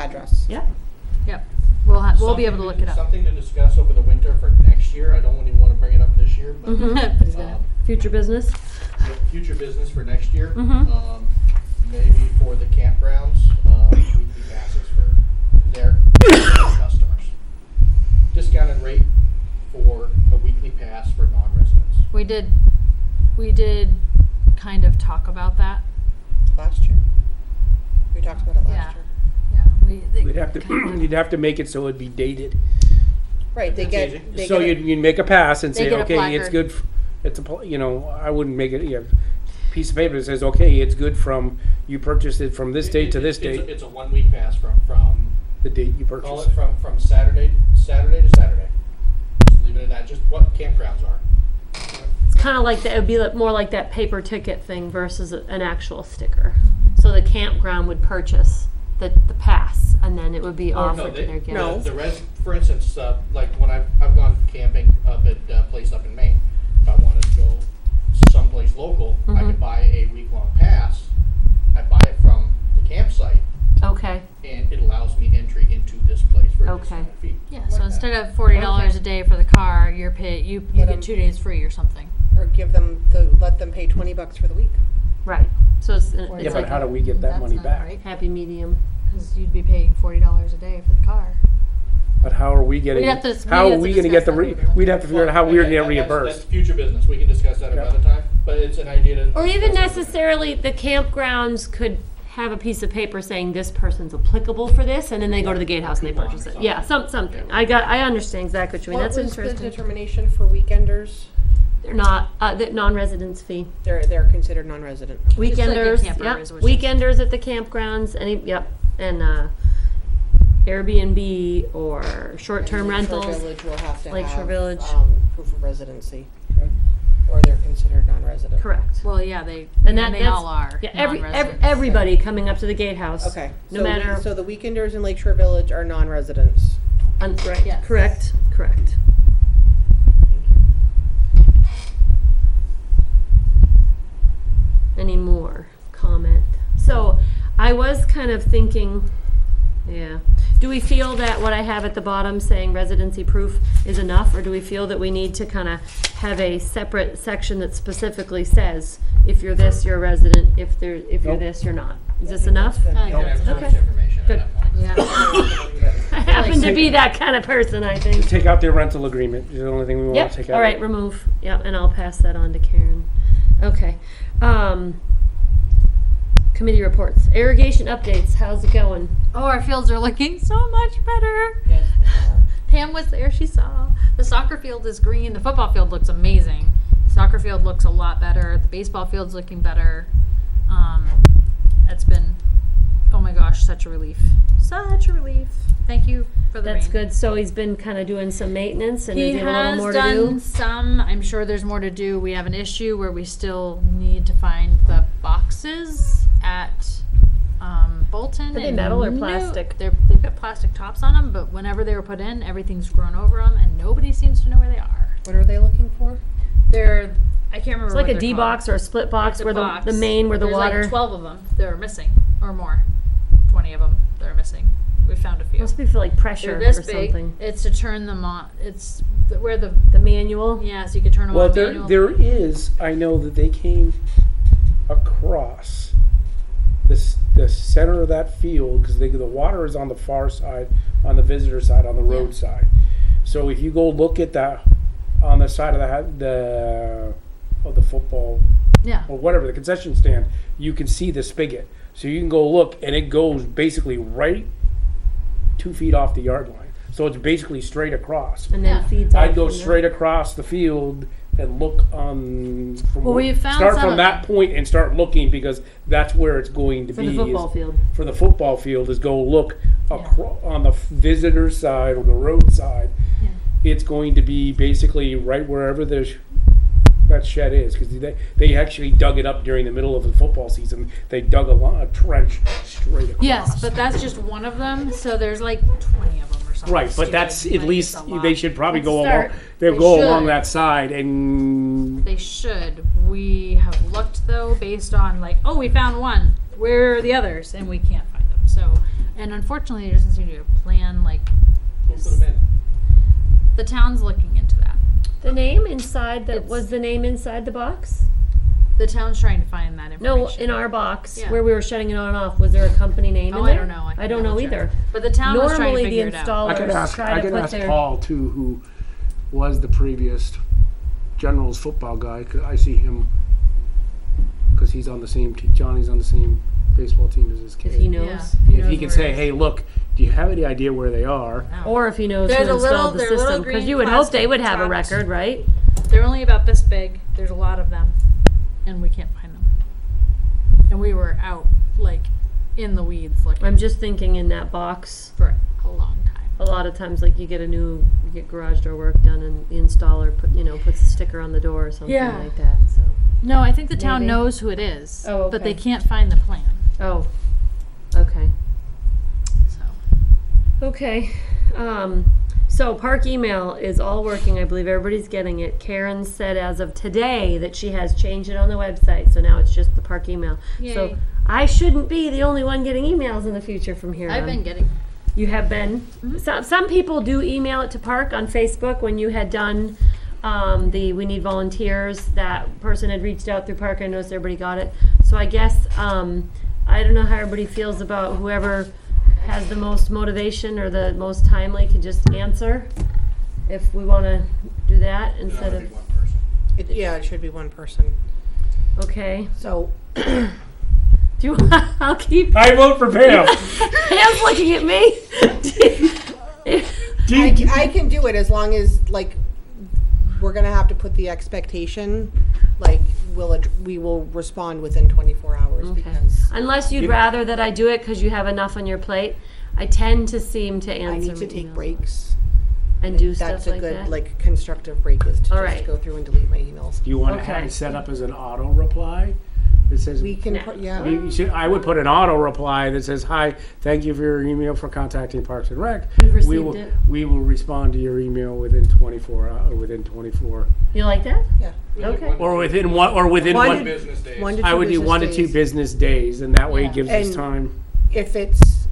address. Yep. Yep. We'll be able to look it up. Something to discuss over the winter for next year. I don't even want to bring it up this year, but But he's gonna- Future business. future business for next year. Mhm. Maybe for the campgrounds, weekly passes for their customers. Discounted rate for a weekly pass for non-residents. We did kind of talk about that. Last year. We talked about it last Yeah. year. Yeah. We'd have to, you'd have to make it so it'd be dated. Right, That's easy. So you'd make a pass and They say, get a okay, it's placard. good, it's a, I wouldn't make it, piece of paper that says, okay, it's good from, you purchased it from this date to this date, It's a 1 week pass from the date you call purchased. it from Saturday to Saturday. Just leave it at that. Just what campgrounds are. It's kind of like that. It would be more like that paper ticket thing versus an actual sticker. So the campground would purchase the pass, and then it would be offered to their guests. For instance, like when I've gone camping up at a place up in Maine. If I wanted to go someplace local, I could buy a week-long pass. I buy it from the campsite, Okay. and it allows me entry into this place for a Okay. discounted fee. Yeah. Like So that. instead of $40 a day for the car, you Let get 'em- 2 days free or something. Or let them pay $20 for the week. Right. So it's Yeah, it's but like how do we get that That's money not back? right. happy medium. Because you'd be paying $40 a day for the car. But how are we getting, We'd have to- how we'd are have we to gonna get the, discuss that over the we'd have to figure out how we're gonna get That's reimbursed. future business. We can discuss that Yeah. another time, but it's an idea to. Or even discuss. necessarily, the campgrounds could have a piece of paper saying this person's applicable for this, and then they go to the gatehouse and they purchase it. Yeah, something. I understand exactly what you mean. That's What was the interesting. determination for weekenders? They're not the non-residence fee. They're considered non-resident. Weekenders, camper yep. is what it says. Weekenders at the campgrounds, and Airbnb or short-term And Lakeshore rentals. Village will have to Lakeshore have Village. Proof of residency, Okay. or they're considered non-resident. Correct. Well, yeah, they And they that's- all are. Yeah, non-residents. everybody coming up to the gatehouse. Okay. No matter. So the weekenders in Lakeshore Village are non-residents. Right. Yes. Correct. Any more comment? So I was kind of thinking, yeah. Do we feel that what I have at the bottom saying residency proof is enough, or do we feel that we need to kind of have a separate section that specifically says, if you're this, you're a resident, if you're Nope. this, you're not? Is this enough? I think Don't have that's too enough. much information Good. at that point. Yeah. I happen to be that kind of person, I think. Take out their rental agreement, is the only thing we wanna Yep, take out. all right, remove, yep, and I'll pass that on to Karen. Okay. Committee reports, irrigation updates, how's it going? Oh, our fields are looking so much better. Yes. Pam was there, she saw. The soccer field is green, the football field looks amazing. Soccer field looks a lot better, the baseball field's looking better. It's been, oh my gosh, such a relief. Such a relief. Thank you for the That's rain. good, so he's been kind of doing some maintenance, and He is he have a little has more to done do? some. I'm sure there's more to do. We have an issue where we still need to find the boxes at Bolton. Are they and metal or no- plastic? They've got plastic tops on them, but whenever they were put in, everything's grown over them, and nobody seems to know where they are. What are they looking for? They're, I can't remember. It's like what a they're D called. box or a split box It's a where box. the main, where the There's water. like 12 of them that are missing, or more. 20 of them that are missing. We found a few. Must be for like pressure They're this or big. something. It's to turn them on. It's where the The manual? yeah, so you can turn them Well, on. there manual. is, I know that they came across the center of that field, because the water is on the far side, on the visitor side, on the road side. So if you go look at that, on the side of the football, Yeah. or whatever, the concession stand, you can see the spigot. So you can go look, and it goes basically right 2 feet off the yard line. So it's basically straight across. And then Yeah. feeds off I'd go from there. straight across the field and look on. Well, we found start some from of that point and start looking, because that's where it's going to For be. the football is- field. For the football field, is go look on the visitor side or the road side. Yeah. It's going to be basically right wherever that shed is, because they actually dug it up during the middle of the football season. They dug a trench straight across. Yes, but that's just one of them. So there's like 20 of them or something. Right, but stupid. that's at Like, least it's a lot. they should probably It's a go along. start. They'll They go should. along that side, and They should. We have looked though, based on like, oh, we found one. Where are the others? And we can't find them. So, And unfortunately, there doesn't seem to be a plan, like, Who put them in? the town's looking into that. The name inside the, It's- was the name inside the box? The town's trying to find that information. No, in our box, Yeah. where we were shutting it on and off, was there a company name in Oh, there? I don't know. I don't know double check. either. But the town was trying to Normally figure the it out. I could installers ask, try I to could put ask their. Paul too, who was the previous Generals football guy, 'cause I see him, cause he's on the same, Johnny's on the same baseball team as his kid. If he knows. Yeah. If knows he can where say, it is. hey, look, do you have any idea where they are? No. Or if he knows There's who a little- installed the they're little system, because green you would hope they plastic would have a tops. record, right? They're only about this big. There's a lot of them, and we can't find them. And we were out, like, in the weeds looking I'm just thinking in that box, for a long time. a lot of times, like, you get garage door work done and the installer puts a sticker on the door or something Yeah. like that, so. No, I think the town Maybe. knows who it is, Oh, but they okay. can't find the plan. Oh, okay. So Okay. So PARC email is all working. I believe everybody's getting it. Karen said as of today that she has changed it on the website, so now it's just the PARC email. So Yay. I shouldn't be the only one getting emails in the future from here I've on. been getting. You have been. Some people do email it to PARC on Facebook when you had done the We Need Volunteers. That person had reached out through PARC. I noticed everybody got it. So I guess I don't know how everybody feels about whoever has the most motivation or the most timely can just answer. If we want to do that It instead ought to be of one person. Yeah, it should be one person. okay. So, Do you, I'll keep. I vote for Pam. Pam's looking at me. I can do it as long as, like, we're gonna have to put the expectation, like, we will respond within 24 hours Okay. because Unless you'd You- rather that I do it because you have enough on your plate. I tend to seem to I answer need to take emails breaks. and do That's stuff a like good, that. like, constructive break is to All just right. go through and delete my emails. Do you want to have Okay. it set up as an auto reply that says, We can, Nah. put yeah. you should, I would put an auto reply that says, hi, thank you for your email for contacting Parks and Rec. We've We received will, it. we will respond to your email within 24, You like that? Yeah. Okay. or within one One Business days. 1 to 2 I would do business 1 to 2 days. business days, and that way Yeah. it gives us And- time. If it's,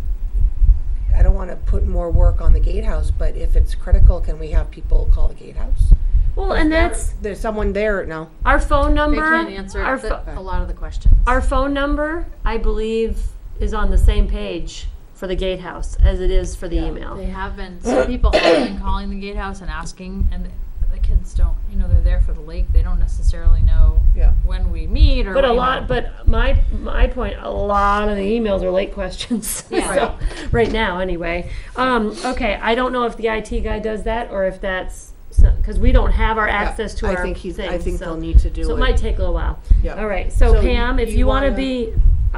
I don't want to put more work on the gatehouse, but if it's critical, can we have people call the gatehouse? Well, and that's There's someone there now. our phone They number. can't answer our, a lot of the questions. our phone number, I believe, is on the same page for the gatehouse as it is for the email. They have been, some people have been calling the gatehouse and asking, and the kids don't, they're there for the lake. They don't necessarily know Yeah. when we meet or. But a you lot, know. but my point, a lot of the emails are late questions. Yeah. So, right now, anyway. Okay, I don't know if the IT guy does that or if that's because we don't have our access to I our think things. I think so, they'll need to do so it. it might take a little while. Yeah. All right. So, So Pam, if you you want to wanna- be,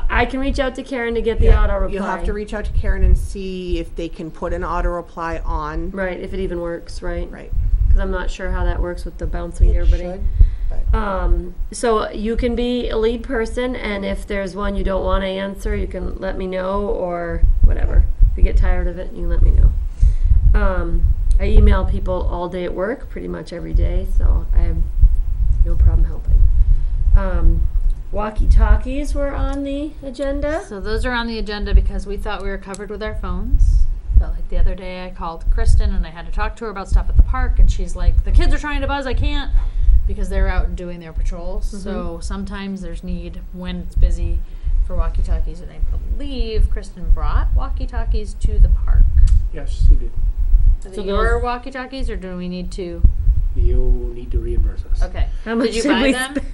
I can reach out to Karen to get the Yeah, auto reply. You'll have to reach out to Karen and see if they can put an auto reply on. Right, if it even works, right? Right. Because I'm not sure how that works with the bouncing It everybody. should, but So you can be a lead person, and if there's one you don't want to answer, you can let me know or whatever. If you get tired of it, you can let me know. I email people all day at work, pretty much every day, so I have no problem helping. Walkie-talkies were on the agenda. So those are on the agenda because we thought we were covered with our phones. But like the other day I called Kristen and I had to talk to her about stuff at the park, and she's like, the kids are trying to buzz, I can't, because they're out doing their patrols. So sometimes there's need when it's busy for walkie-talkies, and I believe Kristen brought walkie-talkies to the park. Yes, you did. Are So they your those- walkie-talkies, or do we need to? You'll need to reimburse us. Okay. How much Did you did buy we them? spend?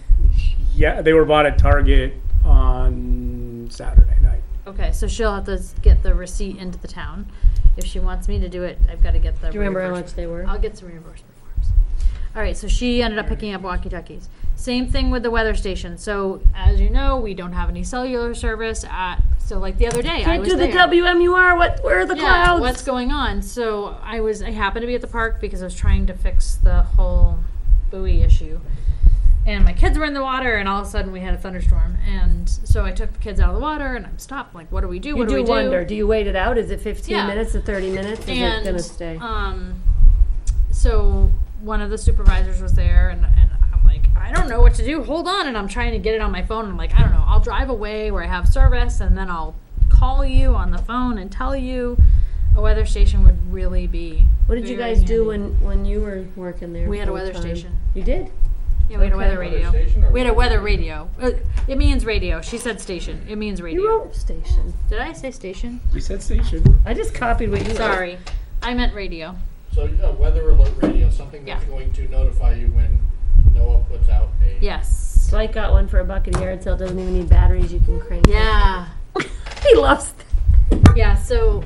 Yeah, they were bought at Target on Saturday night. Okay, so she'll have to get the receipt into the town. If she wants me to do it, I've got to get the. Do you remember how reimbursement. much they were? I'll get some reimbursement forms. All right, so she ended up picking up walkie-talkies. Same thing with the weather station. So as you know, we don't have any cellular service at. So like the other day, I Can't was do the there. WMUR. Where are the clouds? What's going on? So I happened to be at the park because I was trying to fix the whole buoy issue. And my kids were in the water, and all of a sudden we had a thunderstorm. And so I took the kids out of the water, and I'm stopped. Like, what do we do? You What do we do do? wonder. Do you wait it out? Is it 15 Yeah. minutes or 30 minutes? Is it gonna stay? So one of the supervisors was there, and I'm like, I don't know what to do. Hold on, and I'm trying to get it on my phone. I'm like, I don't know. I'll drive away where I have service, and then I'll call you on the phone and tell you. A weather station would really be. What did you very guys do handy. when you were working there? We had a full weather time? station. You did? Yeah, we had a Okay. weather radio. Weather station or We had a weather radio. It means radio. She said station. It means radio. You wrote station. Did I say station? You said station. I just copied what you wrote. Sorry, I meant radio. So weather alert radio, something that's Yeah. going to notify you when NOAA puts out a. Yes. Dwight got one for $1 at yard sale. Doesn't even need batteries. You can crank. Yeah. It. He loves. Yeah. So,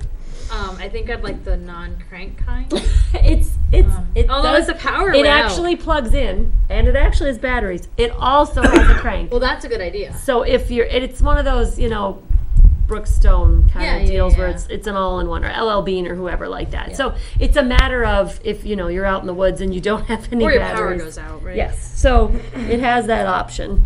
I think I'd like the non-crank kind. It although does, it's a power. it wow. actually plugs in, and it actually has batteries. It also has a crank. Well, that's a good idea. So if it's one of those, Brookstone kind Yeah, of deals where yeah. it's an all-in-one, or LL Bean or whoever like that. Yeah. So it's a matter of if you're out in the woods and you don't have any Or your batteries. power goes out, right? Yes. So it has that option.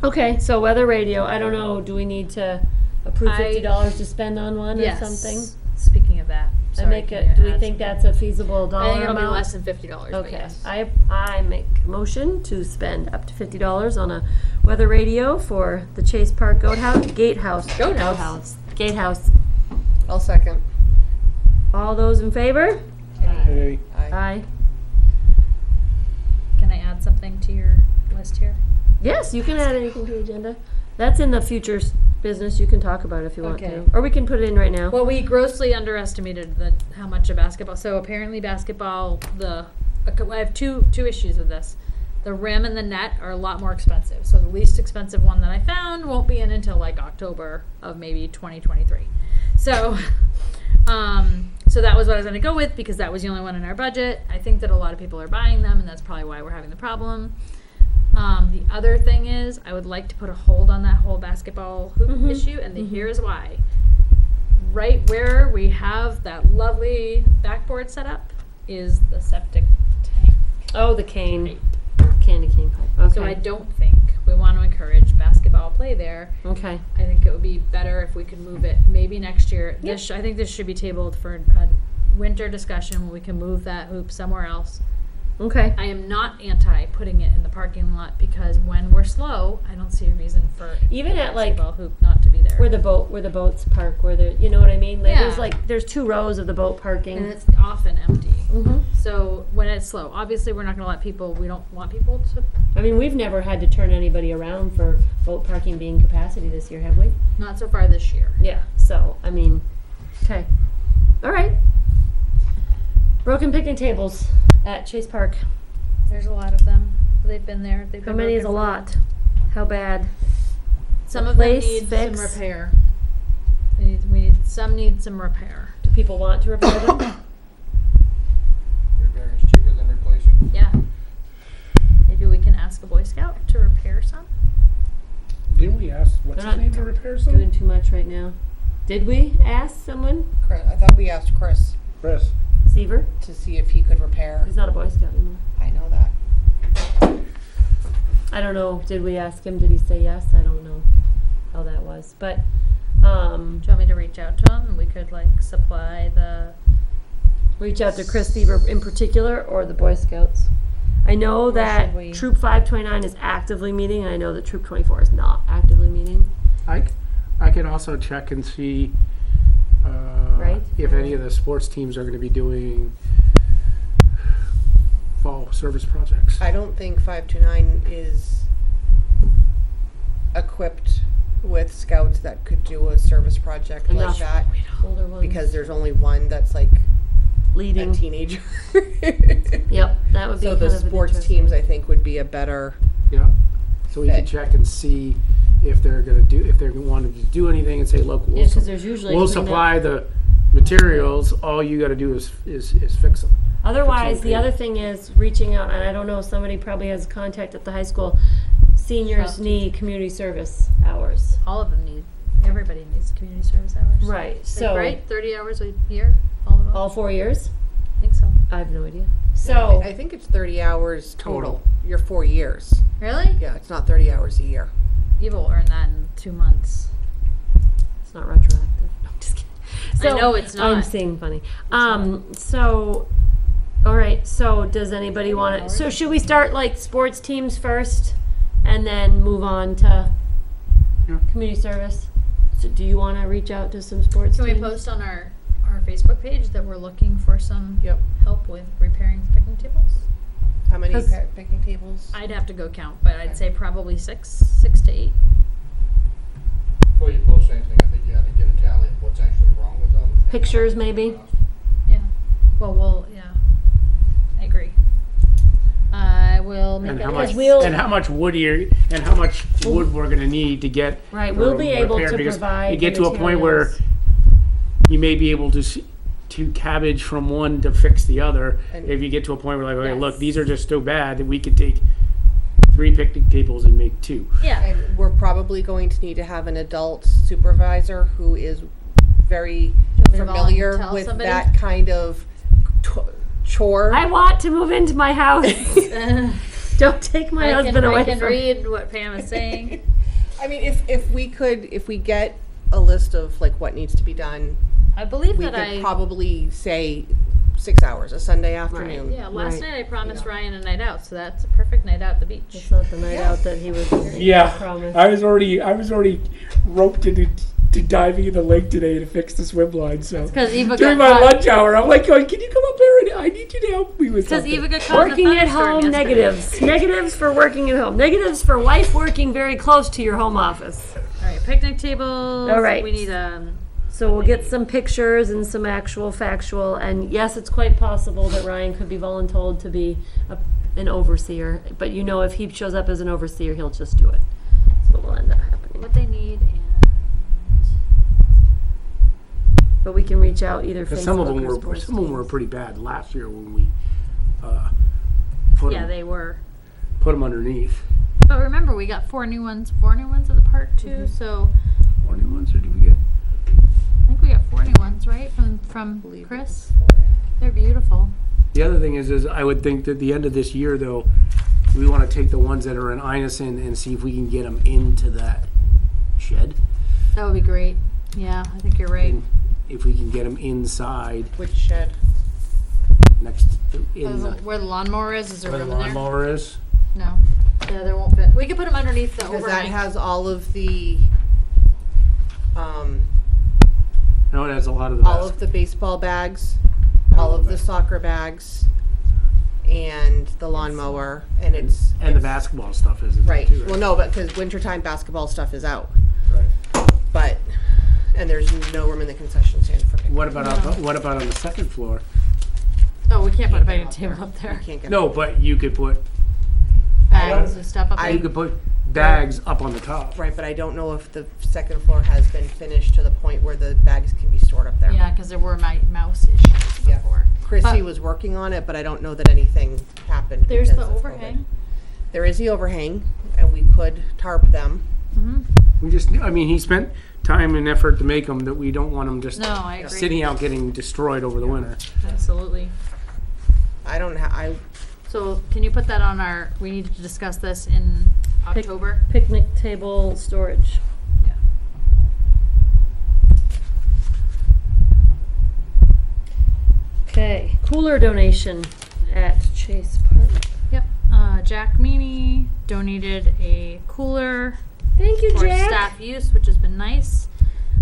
Okay. So weather radio. I don't know. Do we need to approve $50 to spend on one Yes. or something? Speaking of that, I make can it. you Do we add think something? that's a feasible dollar I think it'll be amount? less than $50. But Okay, yes. I make a motion to spend up to $50 on a weather radio for the Chase Park Gatehouse. Gatehouse. I'll second. All those in favor? Hey, Aye. Can I add something to your list here? Yes, you can add anything to the agenda. That's in the future business. You can talk about it if you want Okay. to. Or we can put it in right now. Well, we grossly underestimated how much of basketball. So apparently, basketball. I have two issues with this. The rim and the net are a lot more expensive. So the least expensive one that I found won't be in until like October of maybe 2023. So, so that was what I was going to go with because that was the only one in our budget. I think that a lot of people are buying them, and that's probably why we're having the problem. The other thing is, I would like to put a hold on that whole basketball hoop issue, and here's why. Right where we have that lovely backboard set up is the septic tank. Oh, the cane. Candy cane pipe. Okay. So I don't think we want to encourage basketball play there. Okay. I think it would be better if we could move it maybe next year. Yep. I think this should be tabled for a winter discussion when we can move that hoop somewhere else. Okay. I am not anti putting it in the parking lot because when we're slow, I don't see a reason for Even the at, like, basketball hoop not to be there. Where the boats park, you know what I mean? Like, Yeah. there's 2 rows of the boat parking. and it's often empty. Mhm. So when it's slow, obviously we're not going to let people. We don't want people to. I mean, we've never had to turn anybody around for boat parking being capacity this year, have we? Not so far this year. Yeah. So, I mean, okay. All right. Broken picnic tables at Chase Park. There's a lot of them. They've been there. They've How been many is a broken for- lot? How bad? Some of them Replace, need fix? some repair. Some need some repair. Do people want to repair them? Repair is cheaper than replacing. Yeah. Maybe we can ask a Boy Scout to repair some. didn't we ask what's They're his not name to repair Doing something? too much right now. Did we ask someone? Chris, I thought we asked Chris Chris. Seaver? to see if he could repair. He's not a Boy Scout anymore. I know that. I don't know. Did we ask him? Did he say yes? I don't know how that was. But, Do you want me to reach out to him? We could supply the. reach out to Chris Seaver in particular or the Boy Scouts. I know Or that should we- Troop 529 is actively meeting, and I know that Troop 24 is not actively meeting. I could also check and see Right. if any of the sports teams are going to be doing fall service projects. I don't think 529 is equipped with scouts that could do a service project Enough. like that Older ones. because there's only one that's like a leading. teenager. Yep, that would be So kind the of an sports interesting- teams, I think, would be a better. Yeah. So we could Fit. check and see if they're going to do, if they're wanting to do anything and say, look, Yeah, because there's usually we'll cleanup. supply the materials. All you got to do is fix them. Otherwise, Fix the them. other thing is reaching out, and I don't know, somebody probably has contact at the high school. Seniors need community service hours. All of them need. Everybody needs community service hours. Right, so Right? 30 hours a year? All of them? all 4 years? I think so. I have no idea. So, I think it's 30 hours total. Total. Your 4 years. Really? Yeah, it's not 30 hours a year. You will earn that in 2 months. it's not retroactive. No, I'm just kidding. So, I know it's I'm not. saying funny. So, all right, so does anybody want to, so should we start sports teams first and then move on to Yeah. community service? So do you want to reach out to some sports Can we teams? post on our Facebook page that we're looking for some Yep. help with repairing picnic tables? How many 'Cause- picnic tables? I'd have to go count, but I'd say probably six to eight. Before you post anything, I think you ought to get a tally of what's actually wrong with them. and Pictures, how much it maybe? costs. Yeah. Well, yeah. I agree. I will make And that how list. much, we'll- and how much wood and how much wood we're gonna need to get. Right, the we'll be room able repaired, to because provide you get the to a point where materials. you may be able to cabbage from one to fix the other. And- If you get to a point where like, okay, look, Yes. these are just so bad that we could take 3 picnic tables and make 2. Yeah. And we're probably going to need to have an adult supervisor who is very me to familiar tell with somebody? that kind of chore. I want to move into my house. Don't take my husband away I can from read what Pam is saying. I mean, if we get a list of like what needs to be done, I believe we that could probably say 6 hours, a Sunday Right. afternoon. Yeah, last Right. night I promised Ryan a night out, so that's a perfect night out at the beach. It's not the night out that he was Yeah, promised. I was already roped into diving in the lake today to fix the swim line. So Because Eva during got my caught. lunch hour, I'm like, going, can you come up there and I need you to help me with Because something. Eva got caught in Working a at thunderstorm home, yesterday. negatives. Negatives for working at home. Negatives for wife working very close to your home office. All right, picnic tables. All right. We need So we'll get some pictures and some actual factual. And yes, it's quite possible that Ryan could be voluntold to be an overseer. But you know, if he shows up as an overseer, he'll just do it. That's what will end up happening. what they need and But we can reach out either Because Facebook some of them or were sports some were teams. pretty bad last year when we put yeah, them they were. underneath. But remember, we got four new ones at the park too. So 20 ones, or did we get? I think we got 4 new ones, right, from Chris. They're beautiful. The other thing is I would think that the end of this year, though, we want to take the ones that are in Inison and see if we can get them into that shed. That would be great. Yeah, I think you're right. And if we can get them inside Which shed? next in the, Where the lawnmower is there where the room in there? lawnmower is. No. Yeah, there won't fit. We could put them underneath the Because that overhang. has all of the No, it has a lot of the all of the baseball bags, all of the soccer bags, and the lawnmower, and it's and the basketball stuff is in there right. too, Well, no, but because wintertime basketball stuff is out, Right. but and there's no room in the concession stand for picnic. What about on the second floor? Oh, we can't put a picnic Up table there. up there. You can't get No, but you could put Bags and stuff up there. you could put bags up on the top. right, but I don't know if the second floor has been finished to the point where the bags can be stored up there. Yeah, because there were mouse issues Yeah. before. Chrissy But- was working on it, but I don't know that anything happened. There's the because of COVID. overhang. There is the overhang, and we could tarp them. He spent time and effort to make them that we don't want them just No, I agree. sitting out getting destroyed over the winter. Absolutely. I don't I So can you put that on our, we need to discuss this in October? Picnic table storage. Yeah. Okay, cooler donation at Chase Park. Yep. Jack Meany donated a cooler Thank you, for Jack. staff use, which has been nice.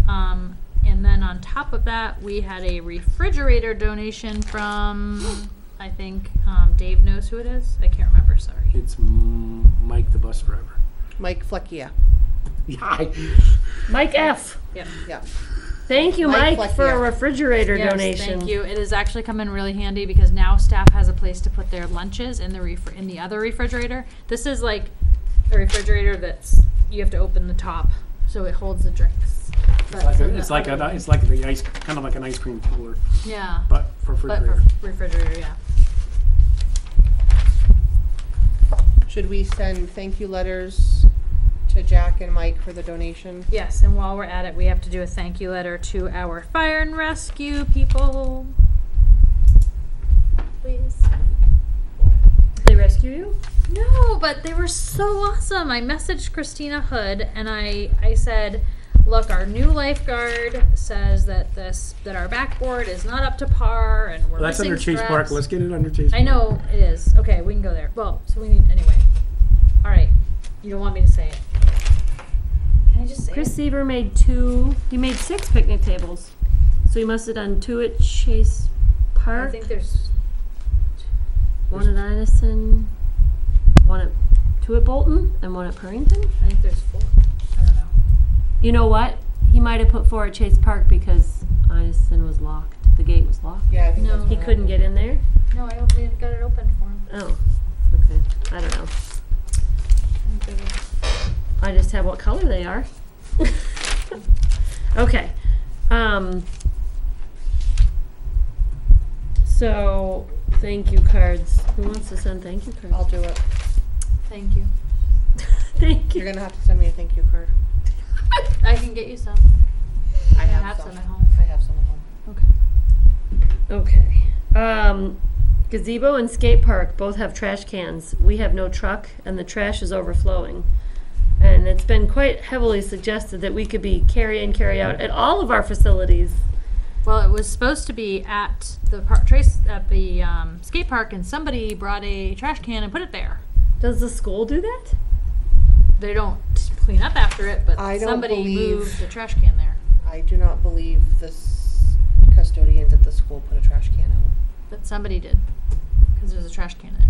And then on top of that, we had a refrigerator donation from, I think, Dave knows who it is. I can't remember, sorry. It's Mike, the bus driver. Mike Fleckia. Yeah, Mike F. Yep. Yeah. Thank you, Mike Mike, for a Fleckia. refrigerator Yes, donation. thank you. It has actually come in really handy because now staff has a place to put their lunches in the other refrigerator. This is like a refrigerator that's, you have to open the top so it holds the drinks. it's like the ice, kind of like an ice cream cooler, Yeah, but for but refrigerator. for refrigerator, yeah. Should we send thank you letters to Jack and Mike for the donation? Yes, and while we're at it, we have to do a thank you letter to our fire and rescue people. Please. Did they rescue you? No, but they were so awesome. I messaged Christina Hood and I said, look, our new lifeguard says that our backboard is not up to par and we're Well, that's missing under Chase straps. Park. Let's get it under Chase Park. I know it is. Okay, we can go there. Well, so we need anyway. All right. You don't want me to say it. Can I just say Chris Seaver made 2, he made 6 picnic tables. So he must have done 2 at Chase I Park, think there's 1 at Idison, 2 at Bolton, and 1 at Purrington. I think there's 4. I don't know. You know what? He might have put 4 at Chase Park because Idison was locked. The gate was locked. Yeah, I think No. that's He what couldn't get in there? No, I we got it open for him. Oh, okay. I don't know. I just have what color they are. Okay. So, thank you cards. Who wants to send thank you cards? I'll do it. Thank you. Thank You're you. gonna have to send me a thank you card. I can get you some. I have some some. at home. I have some at home. Okay. Okay. Gazebo and skate park both have trash cans. We have no truck and the trash is overflowing. And it's been quite heavily suggested that we could be carry in, carry out at all of our facilities. Well, it was supposed to be at the skate park, and somebody brought a trash can and put it there. Does the school do that? They don't clean up after it, but I don't somebody believe- moved the trash can there. I do not believe the custodians at the school put a trash can out. But somebody did, because there's a trash can there.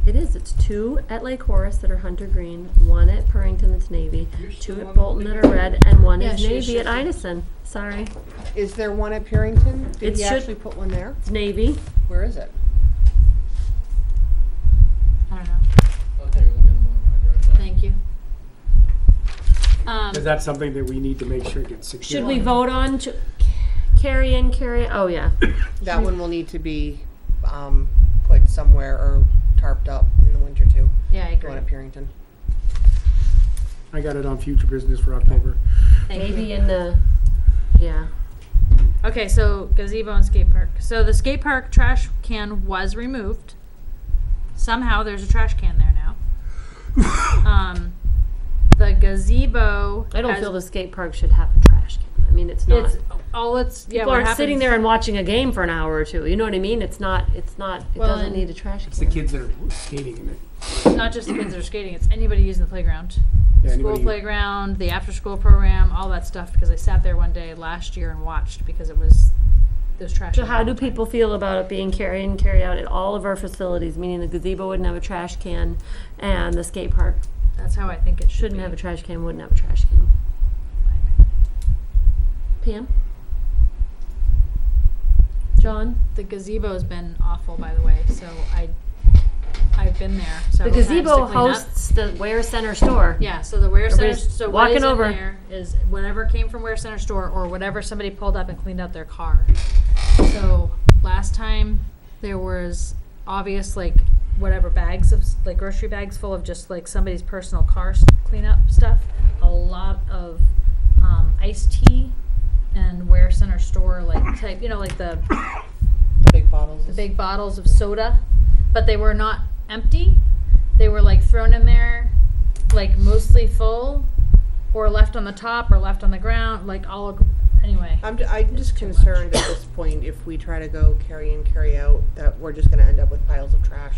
It is. It's 2 at Lake Horace that are hunter green, 1 at Purrington that's navy, You're 2 still at on Bolton the that are red, and 1 Yeah, is she navy at should. Idison. Sorry. Is there one at Purrington? Did It he should- actually put one there? It's navy. Where is it? I don't know. I'll take a look in the morning when I drive by. Thank you. Is that something that we need to make sure gets secured? Should we vote on carry in, carry? Oh, yeah. That one will need to be put somewhere or tarped up in the winter too. Yeah, I The agree. one at Purrington. I got it on future business for October. Thank Maybe you. in the, yeah. Okay, so gazebo and skate park. So the skate park trash can was removed. Somehow there's a trash can there now. The gazebo. I don't has- feel the skate park should have a trash can. I mean, it's not. It's all it's yeah. People what aren't sitting happens- there and watching a game for an hour or two. You know what I mean? It Well, doesn't and need a trash can. It's the kids that are skating in it. Not just the kids that are skating. It's anybody using the playground. Yeah, School anybody- playground, the after school program, all that stuff. Because I sat there one day last year and watched because it was trash. So in how there do all the time. people feel about it being carry in, carry out at all of our facilities? Meaning the gazebo wouldn't have a trash can, and the skate park That's how I think it should shouldn't be. have a trash can, wouldn't have a trash can. Pam? John? The gazebo's been awful, by the way. So I've been there. The several times to gazebo clean up. hosts the Ware Center store. Yeah, so the Ware Center, Everybody's so what walking is in over. there is whatever came from Ware Center store or whatever somebody pulled up and cleaned out their car. So last time there was obvious like whatever bags of like grocery bags full of just like somebody's personal car cleanup stuff. A lot of iced tea and Ware Center store like type, you know, like the big bottles. big bottles of soda, but they were not empty. They were like thrown in there, like mostly full, or left on the top, or left on the ground, like all. Anyway, I'm just too much. concerned at this point if we try to go carry in, carry out, that we're just going to end up with piles of trash.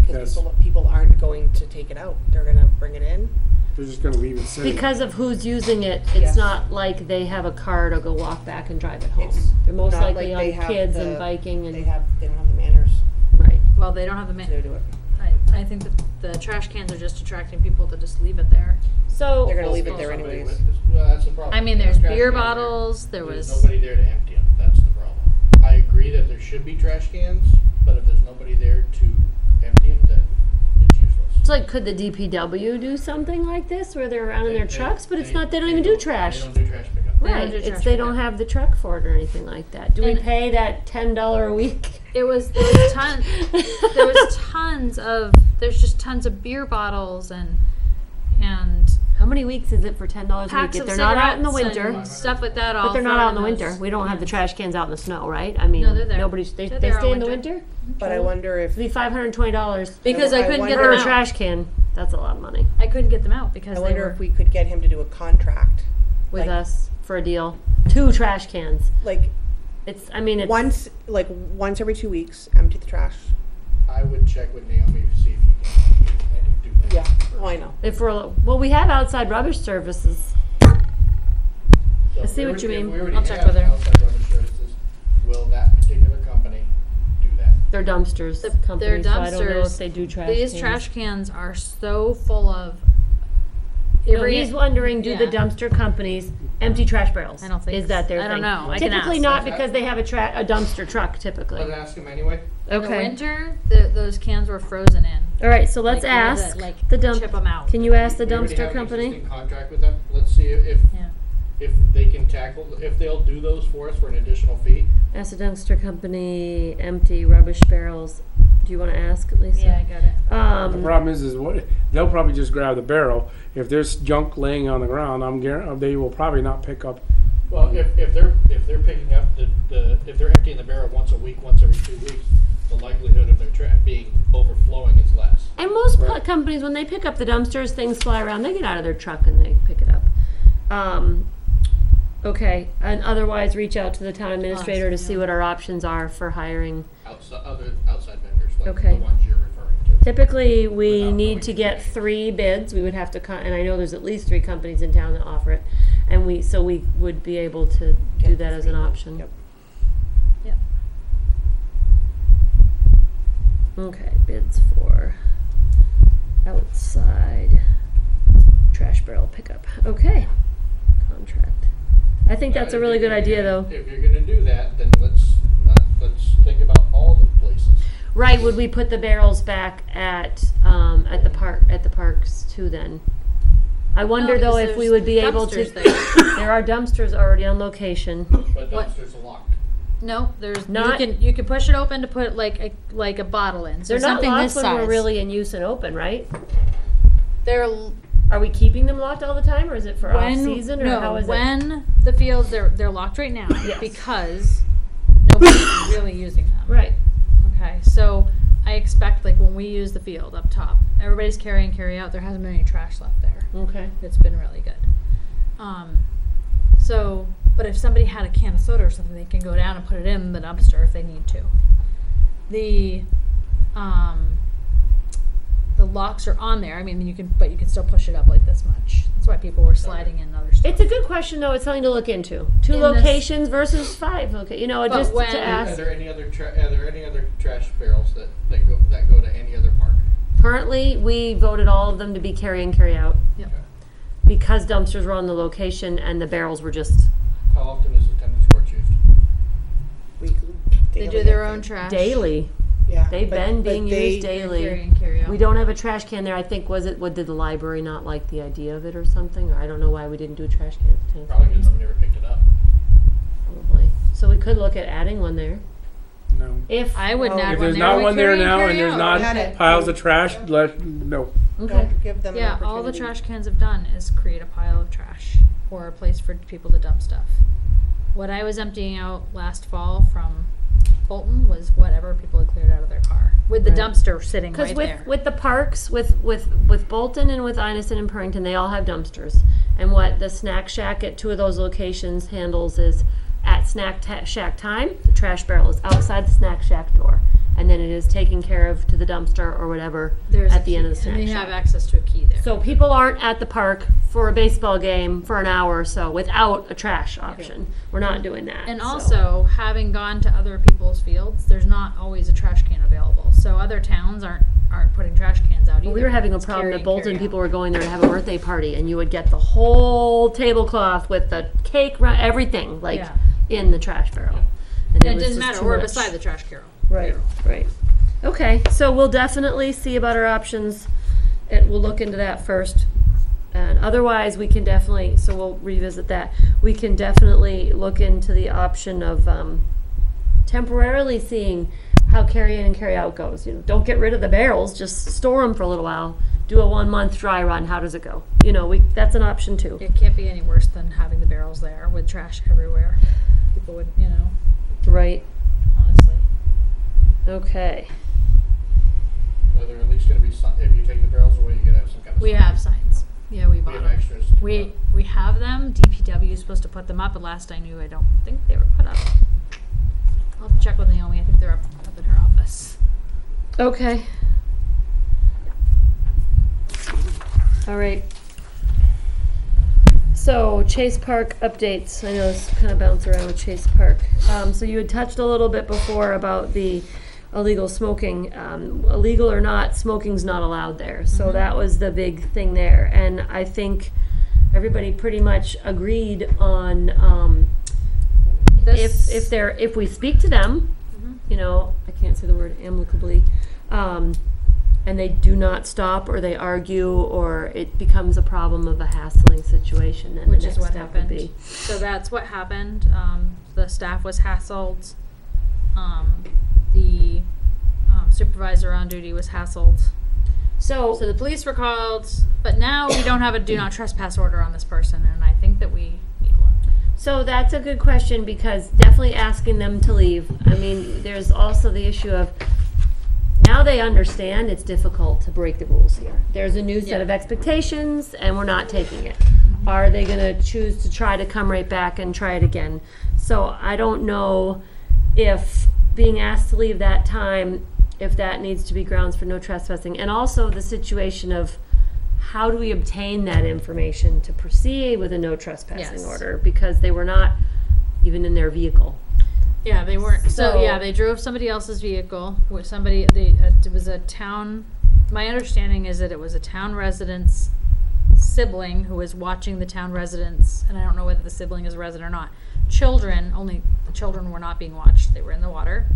Because Yes. people aren't going to take it out. They're going to bring it in. They're just gonna leave it sitting. Because of who's using it, it's Yes. not like they have a car to go walk back and drive it home. It's They're most not likely like they on have kids the- and biking and They don't have the manners right. well, they don't have the to do it. I think that the trash cans are just attracting people to just leave it there. So They're going to leave it Well, there somebody anyways. Well, that's the problem. I mean, There's there's trash beer can there. bottles. There There's was. nobody there to empty them. That's the problem. I agree that there should be trash cans, but if there's nobody there to empty them, then it's useless. it's like, could the DPW do something like this where they're around in their trucks? But it's not. They don't even do trash. They don't do trash pickup. They don't Right. do It's trash they pickup. don't have the truck for it or anything like that. Do we And- pay that $10 a week? There was tons. There was tons of. There's just tons of beer bottles and How many weeks is it for $10 a week? packs If of they're not out in the cigarettes winter, and stuff like that. All but they're not thrown out in the those winter. We don't have the cans. trash cans out in the snow, right? I mean, No, they're there. nobody's They're they there all stay in the winter. winter. But I wonder if It'd be $520 Because I couldn't wonder- get for them a out. trash can. That's a lot of money I couldn't get them out because I they wonder were. if we could get him to do a contract with like- us for a deal. 2 trash cans. like It's. I mean, it's once every 2 weeks, empty the trash. I would check with Naomi to see if you can do that. Yeah, oh, I know. If we're, well, we have outside rubbish services. So I if see we what you already- if mean. we already I'll check have with her. outside rubbish services, will that particular company do that? They're dumpsters Their companies, so I don't know if dumpsters, they do trash These cans. trash cans are so full of. No, he's wondering, do the Yeah. dumpster companies empty trash barrels? I don't think Is that their I thing? don't know. I can Typically ask. not, because they have a dumpster truck typically. Let's ask him anyway. In the Okay. winter, those cans were frozen in. All right, so let's Like, where ask the, like, the dump. chip 'em out. Can you ask the We already dumpster have an company? existing contract with them. Let's see if Yeah. they can tackle, if they'll do those for us for an additional fee. Ask the dumpster company, empty rubbish barrels. Do you want to ask, Lisa? Yeah, I got it. The problem is what they'll probably just grab the barrel. If there's junk laying on the ground, they will probably not pick up. Well, if they're picking up if they're emptying the barrel once a week, once every 2 weeks, the likelihood of their being overflowing is less. And most Right. companies, when they pick up the dumpsters, things fly around. They get out of their truck and they pick it up. Okay, and otherwise reach out to the town administrator to see what our options are for hiring. Outside vendors, like Okay. the ones you're referring to. Typically, we Without need going to to get Canadian. 3 bids. We would have to, and I know there's at least 3 companies in town that offer it. And we would be able to do Get that as an 3 option. Yep. Yep. Okay, bids for outside trash barrel pickup. Okay, contract. I think that's a really good idea, though. If you're gonna do that, then let's think about all the places. Right, would we put the barrels back at the parks too then? I wonder No, though 'cause if we there's would be able to. dumpsters there. There are dumpsters already on location. But What? dumpsters are locked. No, there's Not- you can push it open to put like a bottle in. So They're not something locked this when size. we're really in use and open, right? They're Are we keeping them locked all the time, or is it for off when season, or no how is it? when the fields they're locked right now Yes. because nobody's really using them. Right. Okay, so I expect like when we use the field up top, everybody's carry out. There hasn't been any trash left there. Okay. It's been really good. So, but if somebody had a can of soda or something, they can go down and put it in the dumpster if they need to. The locks are on there. I mean, you can still push it up like this much. That's why people were sliding in other stuff. It's a good question though. It's something to look into. 2 In this- locations versus 5. Okay, But just when- to Are ask. there any other trash barrels that go to any other park? Currently, we voted all of them to be carry in, carry out Yep. because dumpsters were on the location and the barrels were just How often is the tennis court used? Weekly. They daily, do their I own think. trash. daily. Yeah. They've been being used Carry daily. in, carry out. We don't have a trash can there. I think did the library not like the idea of it or something? Or I don't know why we didn't do a trash can. at the tennis Probably court. because nobody ever picked it up. Probably. So we could look at adding one there. No. If I wouldn't Oh. add If one there's there. not We one there carry in, now carry and there's out. not Had it. piles of trash, no. okay. Don't give them an Yeah, all the opportunity. trash cans have done is create a pile of trash or a place for people to dump stuff. What I was emptying out last fall from Bolton was whatever people had cleared out of their car with the Right. dumpster sitting Because right with there. with the parks, with Bolton and with Inison and Purrington, they all have dumpsters. And what the Snack Shack at 2 of those locations handles is at Shack time, the trash barrel is outside the Snack Shack door, and then it is taken care of to the dumpster or whatever There's at a the key, end of the and Snack they Shack. have access to a key there. So people aren't at the park for a baseball game for an hour or so without a trash option. We're not doing that. And so. also, having gone to other people's fields, there's not always a trash can available. So other towns aren't putting trash cans out either. Well, we were having a It's problem carry at in, Bolton. carry out. People were going there to have a birthday party, and you would get the whole tablecloth with the cake, everything, like Yeah. in the trash barrel. And it was doesn't just matter. too We're much. beside the trash barrel. Right, right. Okay, so we'll definitely see about our options. We'll look into that first. And otherwise, we can definitely, so we'll revisit that. We can definitely look into the option of temporarily seeing how carry in and carry out goes. You know, don't get rid of the barrels, just store them for a little while. Do a 1-month dry run. How does it go? You know, that's an option too. It can't be any worse than having the barrels there with trash everywhere. People would, Right. honestly. Okay. So they're at least gonna be, if you take the barrels away, you're gonna have some kind of. We sign. have signs. Yeah, we We bought have them. extras. to put We up. have them. DPW is supposed to put them up, but last I knew, I don't think they were put up. I'll have to check with Naomi. I think they're up in her office. Okay. All right. So Chase Park updates. I know it's kind of bounce around with Chase Park. So you had touched a little bit before about the illegal smoking. Illegal or not, smoking's not allowed there. So that was the big thing there. And I think everybody pretty much agreed on This- if we speak to them, you know, I can't say the word amicably, and they do not stop or they argue or it becomes a problem of a hassling situation, then Which the is next what step would happened. be. So that's what happened. The staff was hassled. The supervisor on duty was hassled. So So the police were called, but now we don't have a do not trespass order on this person, and I think that we need one. So that's a good question because definitely asking them to leave. I mean, there's also the issue of now they understand it's difficult to break the rules here. There's a new set Yeah. of expectations and we're not taking it. Are they going to choose to try to come right back and try it again? So I don't know if being asked to leave that time, if that needs to be grounds for no trespassing. And also the situation of how do we obtain that information to proceed with a no trespassing Yes. order? Because they were not even in their vehicle. Yeah, they weren't. So, So- yeah, they drove somebody else's vehicle. Where somebody, it was a town. My understanding is that it was a town resident's sibling who was watching the town residents, and I don't know whether the sibling is a resident or not. Children, only the children were not being watched. They were in the water,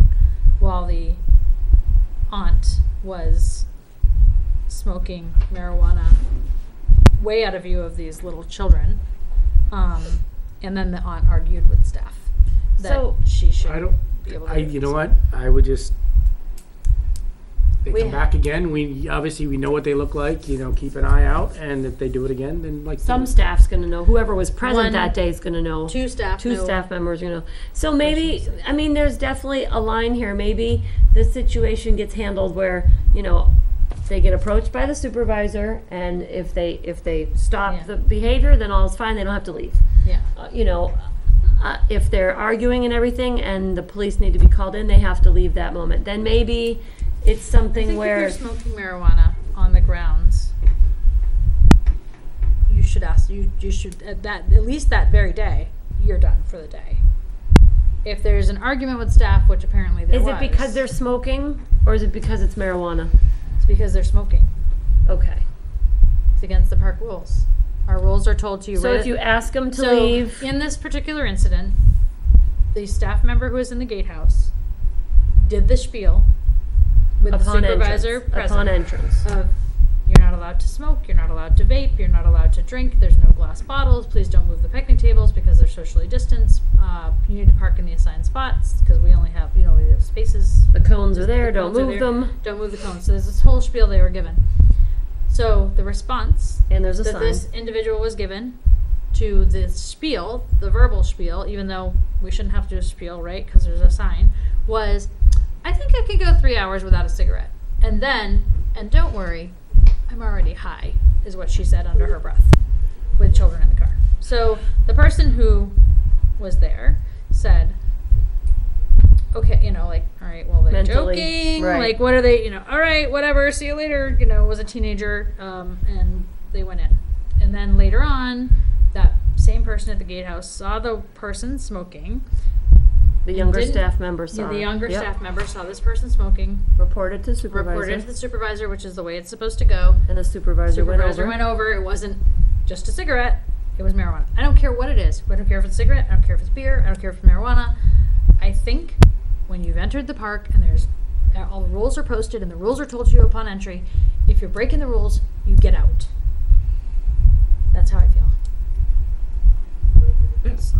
while the aunt was smoking marijuana way out of view of these little children. And then the aunt argued with staff that So- she should I don't, be able to. you know what, I would just, they We come back again, we, obviously, we know what they look like, you know, keep an eye out, and if they do it again, then like. Some staff's gonna know, whoever was present One- that day is gonna know. Two staff. Two know. staff members are gonna know. So maybe, I mean, there's definitely a line here. Maybe the situation gets handled where, you know, they get approached by the supervisor, and if they stop Yeah. the behavior, then all's fine, they don't have to leave. Yeah. You know, if they're arguing and everything, and the police need to be called in, they have to leave that moment. Then maybe it's I something think where. if you're smoking marijuana on the grounds, you should ask. You should at least that very day, you're done for the day. If there's an argument with staff, which apparently there Is was, it because they're smoking, or is it because it's marijuana? It's because they're smoking. Okay. It's against the park rules. Our rules are told to you. So right if you ask them to So, leave, in this particular incident, the staff member who was in the gatehouse did the spiel with the upon supervisor entrance, present upon entrance. of you're not allowed to smoke, you're not allowed to vape, you're not allowed to drink, there's no glass bottles, please don't move the picnic tables because they're socially distanced, you need to park in the assigned spots because we only have, we have spaces. The cones are there, The don't cones are move there. them, Don't move the cones. So there's this whole spiel they were given. So the response and there's a that sign. this individual was given to the spiel, the verbal spiel, even though we shouldn't have to do a spiel, right? Because there's a sign, was, I think I could go 3 hours without a cigarette. And then, and don't worry, I'm already high, is what she said under her breath, with children in the car. So the person who was there said, okay, like, all right, well, they're Mentally, joking, right. like, what are they, all right, whatever, see you later, was a teenager, and they went in. And then later on, that same person at the gatehouse saw the person smoking. The younger didn't- staff member saw. The younger Yep. staff member saw this person smoking, Reported to supervisor. reported to the supervisor, which is the way it's supposed to go. And the supervisor went over. Went over. It wasn't just a cigarette. It was marijuana. I don't care what it is. I don't care if it's a cigarette. I don't care if it's beer. I don't care if it's marijuana. I think when you've entered the park and there's all the rules are posted and the rules are told to you upon entry, if you're breaking the rules, you get out. That's how I feel.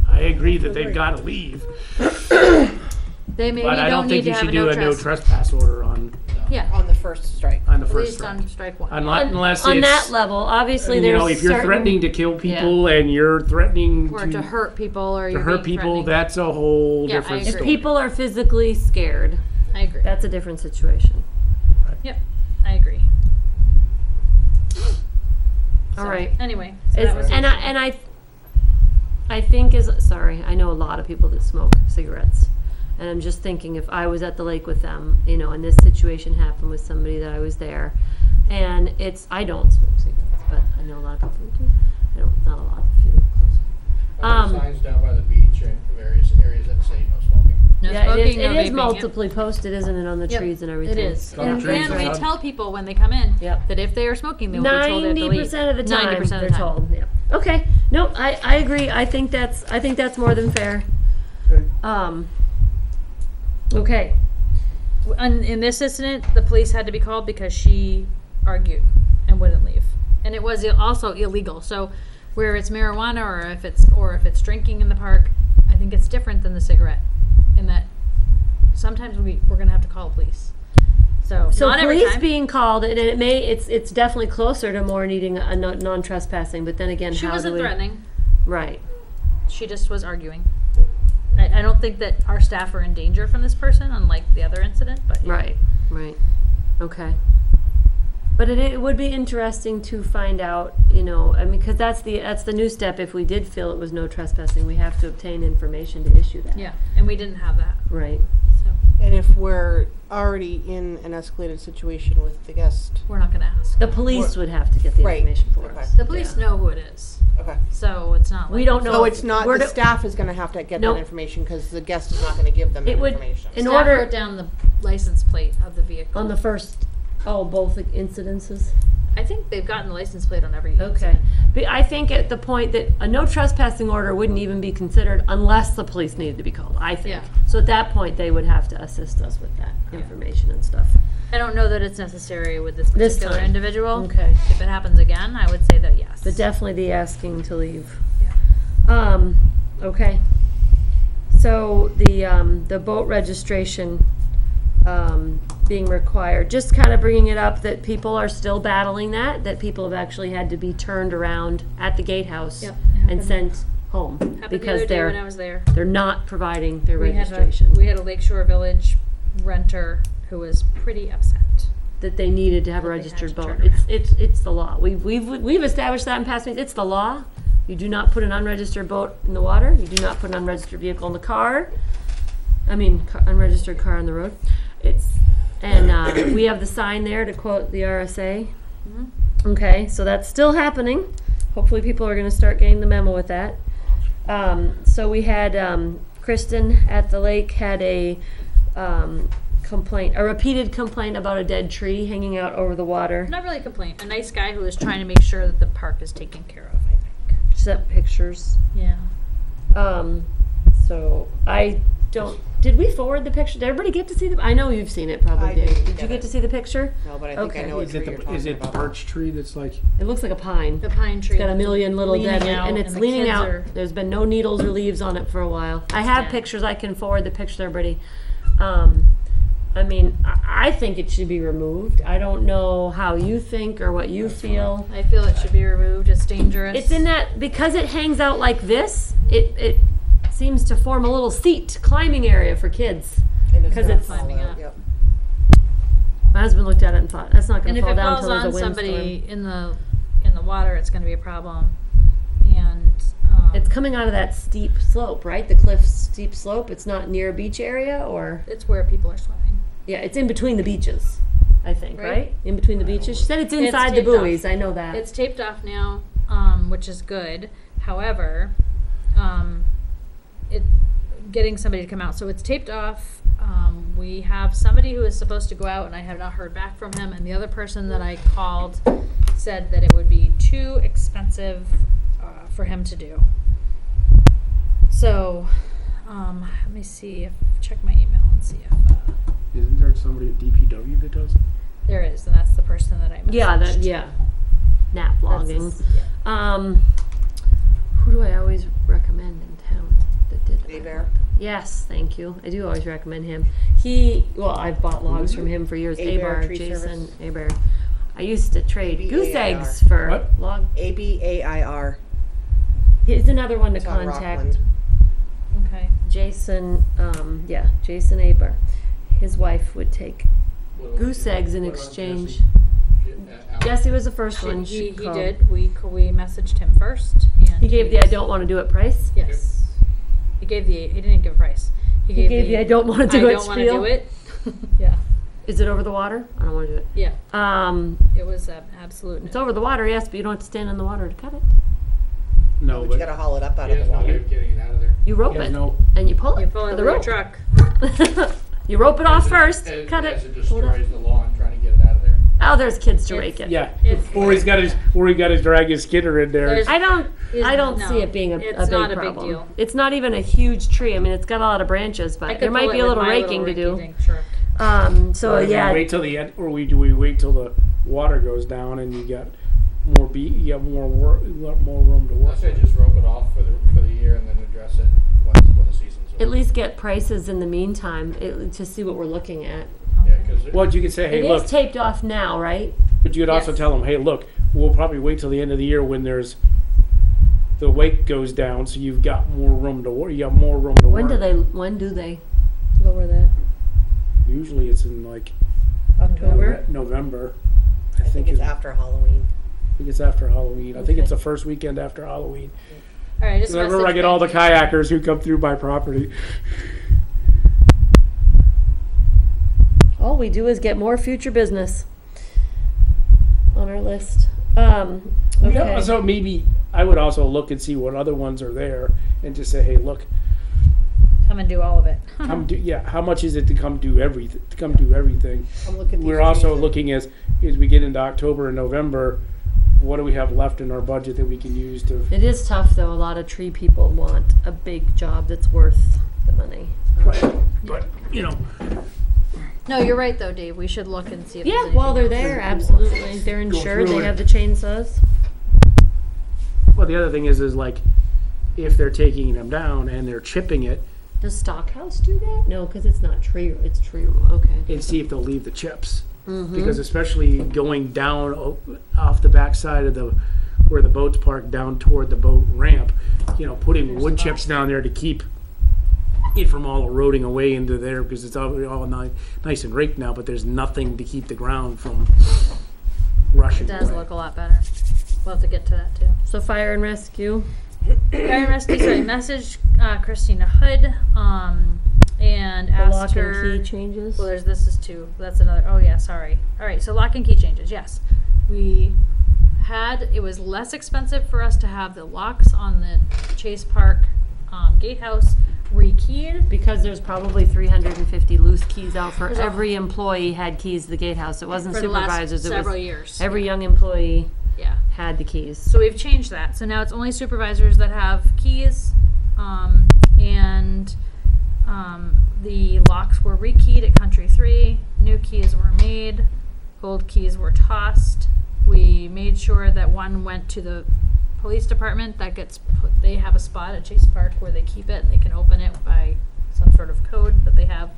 I agree that they've gotta leave, They maybe but I don't think need you to should have do a no trespass. trespass order on Yeah, On the first strike. the at first least strike. on strike one. Unless on it's, that level, obviously you there's know, if you're certain- threatening to kill people and you're threatening Or to hurt people, or to you're hurt being people, threatening. that's a whole Yeah, I different agree. if story. people are physically scared, I agree. that's a different situation. Yep, I agree. All right. Anyway, so that was I think sorry, I know a lot of people that smoke cigarettes. And I'm just thinking if I was at the lake with them, and this situation happened with somebody that I was there, and I don't smoke cigarettes, but I know a lot of people who do. I don't, not a lot, a few close. Are there signs down by the beach and various areas that say no smoking? No Yeah, smoking, no it is vaping, multiply posted, isn't it, on the Yep, trees and everything? It is. On the And trees we and tell people when they come in Yep. that if they are smoking, they will be told they have to leave. 90% of the time, 90% of they're the time. told, yeah. Okay, no, I agree, I think that's more than fair. Okay. Okay, And in this incident, the police had to be called because she argued and wouldn't leave, and it was also illegal. So, where it's marijuana or if it's drinking in the park, I think it's different than the cigarette, in that sometimes we're gonna have to call the police. So not every police time. being called, and it's definitely closer to more needing a non-trespassing, but then again, She how do wasn't we? threatening. Right, She just was arguing. I don't think that our staff are in danger from this person, unlike the other incident. But yeah. right, okay. But it would be interesting to find out, I mean, because that's the new step. If we did feel it was no trespassing, we have to obtain information to issue that. Yeah, and we didn't have that. Right. So And if we're already in an escalated situation with the guest, we're not going to ask. The police would have to get the Right, information for okay. us. The police know who it is. okay. So it's not like We don't know. So it's not, We're the to- staff is gonna have to get Nope. that information because the guest is not gonna give them that It would- information. in Staff order- wrote down the license plate of the vehicle. On the first, both incidences? I think they've gotten the license plate on every Okay. incident. But I think at the point that a no trespassing order wouldn't even be considered unless the police needed to be called, I think. Yeah. So at that point, they would have to assist us with that information and stuff. I don't know that it's necessary with this This particular time. individual. Okay. If it happens again, I would say that yes. But definitely the asking to leave. Yeah. Okay. So the boat registration, being required, just kind of bringing it up that people are still battling that people have actually had to be turned around at the gatehouse Yep. and sent home Happened the because other day when I was there. they're not providing their We registration had a Lakeshore Village renter who was pretty upset. that they needed to have a That they had registered to boat. turn It's the law. We've established that in past meetings. It's the law. You do not put an unregistered boat in the water. You do not put an unregistered vehicle in the car. Unregistered car on the road. And we have the sign there to quote the RSA. Mm-hmm. Okay, so that's still happening. Hopefully people are going to start getting the memo with that. So we had Kristen at the lake had a repeated complaint about a dead tree hanging out over the water. Not really a complaint. A nice guy who was trying to make sure that the park is taken care of, I think. Sent pictures. Yeah. So I don't. Did we forward the picture? Did everybody get to see the? I know you've seen it, probably. I Dave. didn't Did get you get it. to see the picture? No, but I think Okay. I know what Is tree it you're the talking about. birch tree that's like? It looks like a pine. The pine tree. It's got a million little leaning dead, out, and it's the leaning kids out. are- There's been no needles or leaves on it for a while. I have dead. pictures. I can forward the picture to everybody. I think it should be removed. I don't know how you think or what you feel. I feel it should be removed. It's dangerous. It's in that because it hangs out like this. It seems to form a little seat climbing area for kids. And 'Cause gonna it's- fall Climbing out, up. yep. My husband looked at it and thought, that's not going And to if fall it down falls until on there's a windstorm. somebody in the water, it's going to be a problem. And It's coming out of that steep slope, right? The cliff's steep slope. It's not near a beach area, or it's where people are swimming. yeah, it's in between the beaches, I think, Right. right? In between the beaches. She said it's inside the taped off. buoys. I know that. It's taped off now, which is good. However, getting somebody to come out. So it's taped off. We have somebody who is supposed to go out, and I have not heard back from him. And the other person that I called said that it would be too expensive for him to do. So let me see check my email and see if Isn't there somebody at DPW that does it? there is, and that's the person that I messaged. Nap That's logging. yeah. Who do I always recommend in town that did that? Bear. Yes, thank you. I do always recommend him. I've bought logs from him for years. Abair Abar, Tree Jason Service. Abair. I used to trade goose ABAIR. eggs for What? log. ABAIR. He's another one to It's on contact. Rockland. Okay. Jason, Jason Aber. His wife would take What goose about- eggs in what about exchange. Jesse? Alex? Jesse was the first one. He called. did. We messaged him first. And He gave the I was- don't want to do it price. Yes. He dave the. He didn't give a price. He gave the I don't want to do I it don't want to spiel. do it. Yeah. Is it over the water? I don't wanna do it. Yeah, It it was absolute. It's over the water, yes, but you don't have to stand in the water to cut it. No, But you but gotta haul it up out Yeah, of it's the not water. good getting it out of there. You rope yeah, it, no. and you pull it You pull with it the with your rope. truck. You rope it off first, As- cut As it, it pull it up. destroys the lawn trying to get it out of there. Oh, there's kids to It's- rake it. Yeah, It's- or he's got to drag his skidder in there. There's- I don't No, see it being a it's big not a big problem. deal. It's not even a huge tree. I mean, it's got a lot of branches, I but could there might pull be it a with little my raking to do. rinky-dink truck. So Or do we yeah, wait till the end, or do we wait till the water goes down and you got you have more work, more room to I work? say with? just rope it off for the year and then address it when the season's over. at least get prices in the meantime to see what we're looking at. Yeah, 'cause it- Well, you could say, hey, It look, is taped off now, right? but you could also Yes. tell them, hey, look, we'll probably wait till the end of the year when the wake goes down, so you've got more room to work. You got more room to When work. do they lower that? Usually it's in like October? November. I think it's after Halloween. I think it's after Halloween. I think Okay. it's the first weekend after Halloween. All right, just Remember, I message get all the Becky. kayakers who come through my property. All we do is get more future business on our list. Yeah, Okay. so maybe I would also look and see what other ones are there and just say, hey, look, Come and do all of it. come do, yeah, how much is it to come do everything? To come do everything. I'm looking at these We're also trees. looking as we get into October and November, what do we have left in our budget that we can use to? It is tough though. A lot of tree people want a big job that's worth the money. Right. But No, you're right though, Dave. We should look and see if Yeah, there's while they're anything there, absolutely. They're insured. through They it. have the chainsaws. well, the other thing is like if they're taking them down and they're chipping it, Does Stockhouse do that? No, because it's not tree. It's tree. Okay. and see if they'll leave the chips. Mm-hmm. Because especially going down off the backside of where the boat's parked down toward the boat ramp, putting wood chips down there to keep it from all eroding away into there because it's all nice and raked now, but there's nothing to keep the ground from rushing It does away. look a lot better. We'll have to get to that too. So fire and rescue. Fire and rescue, sorry, message Christina Hood and The asked lock her. and key changes. Well, this is two. That's another. Oh yeah, sorry. All right, so lock and key changes. Yes, it was less expensive for us to have the locks on the Chase Park gatehouse rekeyed. Because there's probably 350 loose keys out for There's a- every employee had keys to the gatehouse. It wasn't For the last supervisors. It several was years. every young employee Yeah. had the keys. So we've changed that. So now it's only supervisors that have keys, and the locks were rekeyed at Country 3. New keys were made. Old keys were tossed. We made sure that one went to the police department. That gets put. They have a spot at Chase Park where they keep it, and they can open it by some sort of code that they have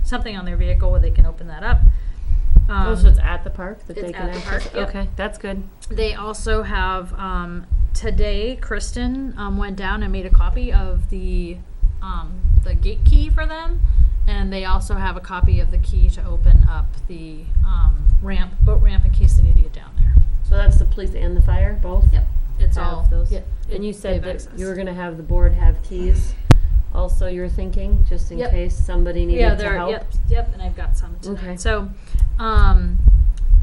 something on their vehicle where they can open that up. So it's at the park that it's they can at the access. park, yep. Okay, that's good. They also have today. Kristen went down and made a copy of the gate key for them, and they also have a copy of the key to open up the boat ramp in case they need to get down there. So that's the police and the fire, both? Yep, it's Have all those. Yep, And you they said have that access. you were going to have the board have keys. Also, you're thinking, just in Yep. case somebody needed to they're help. yep, and I've got some tonight. Okay. So,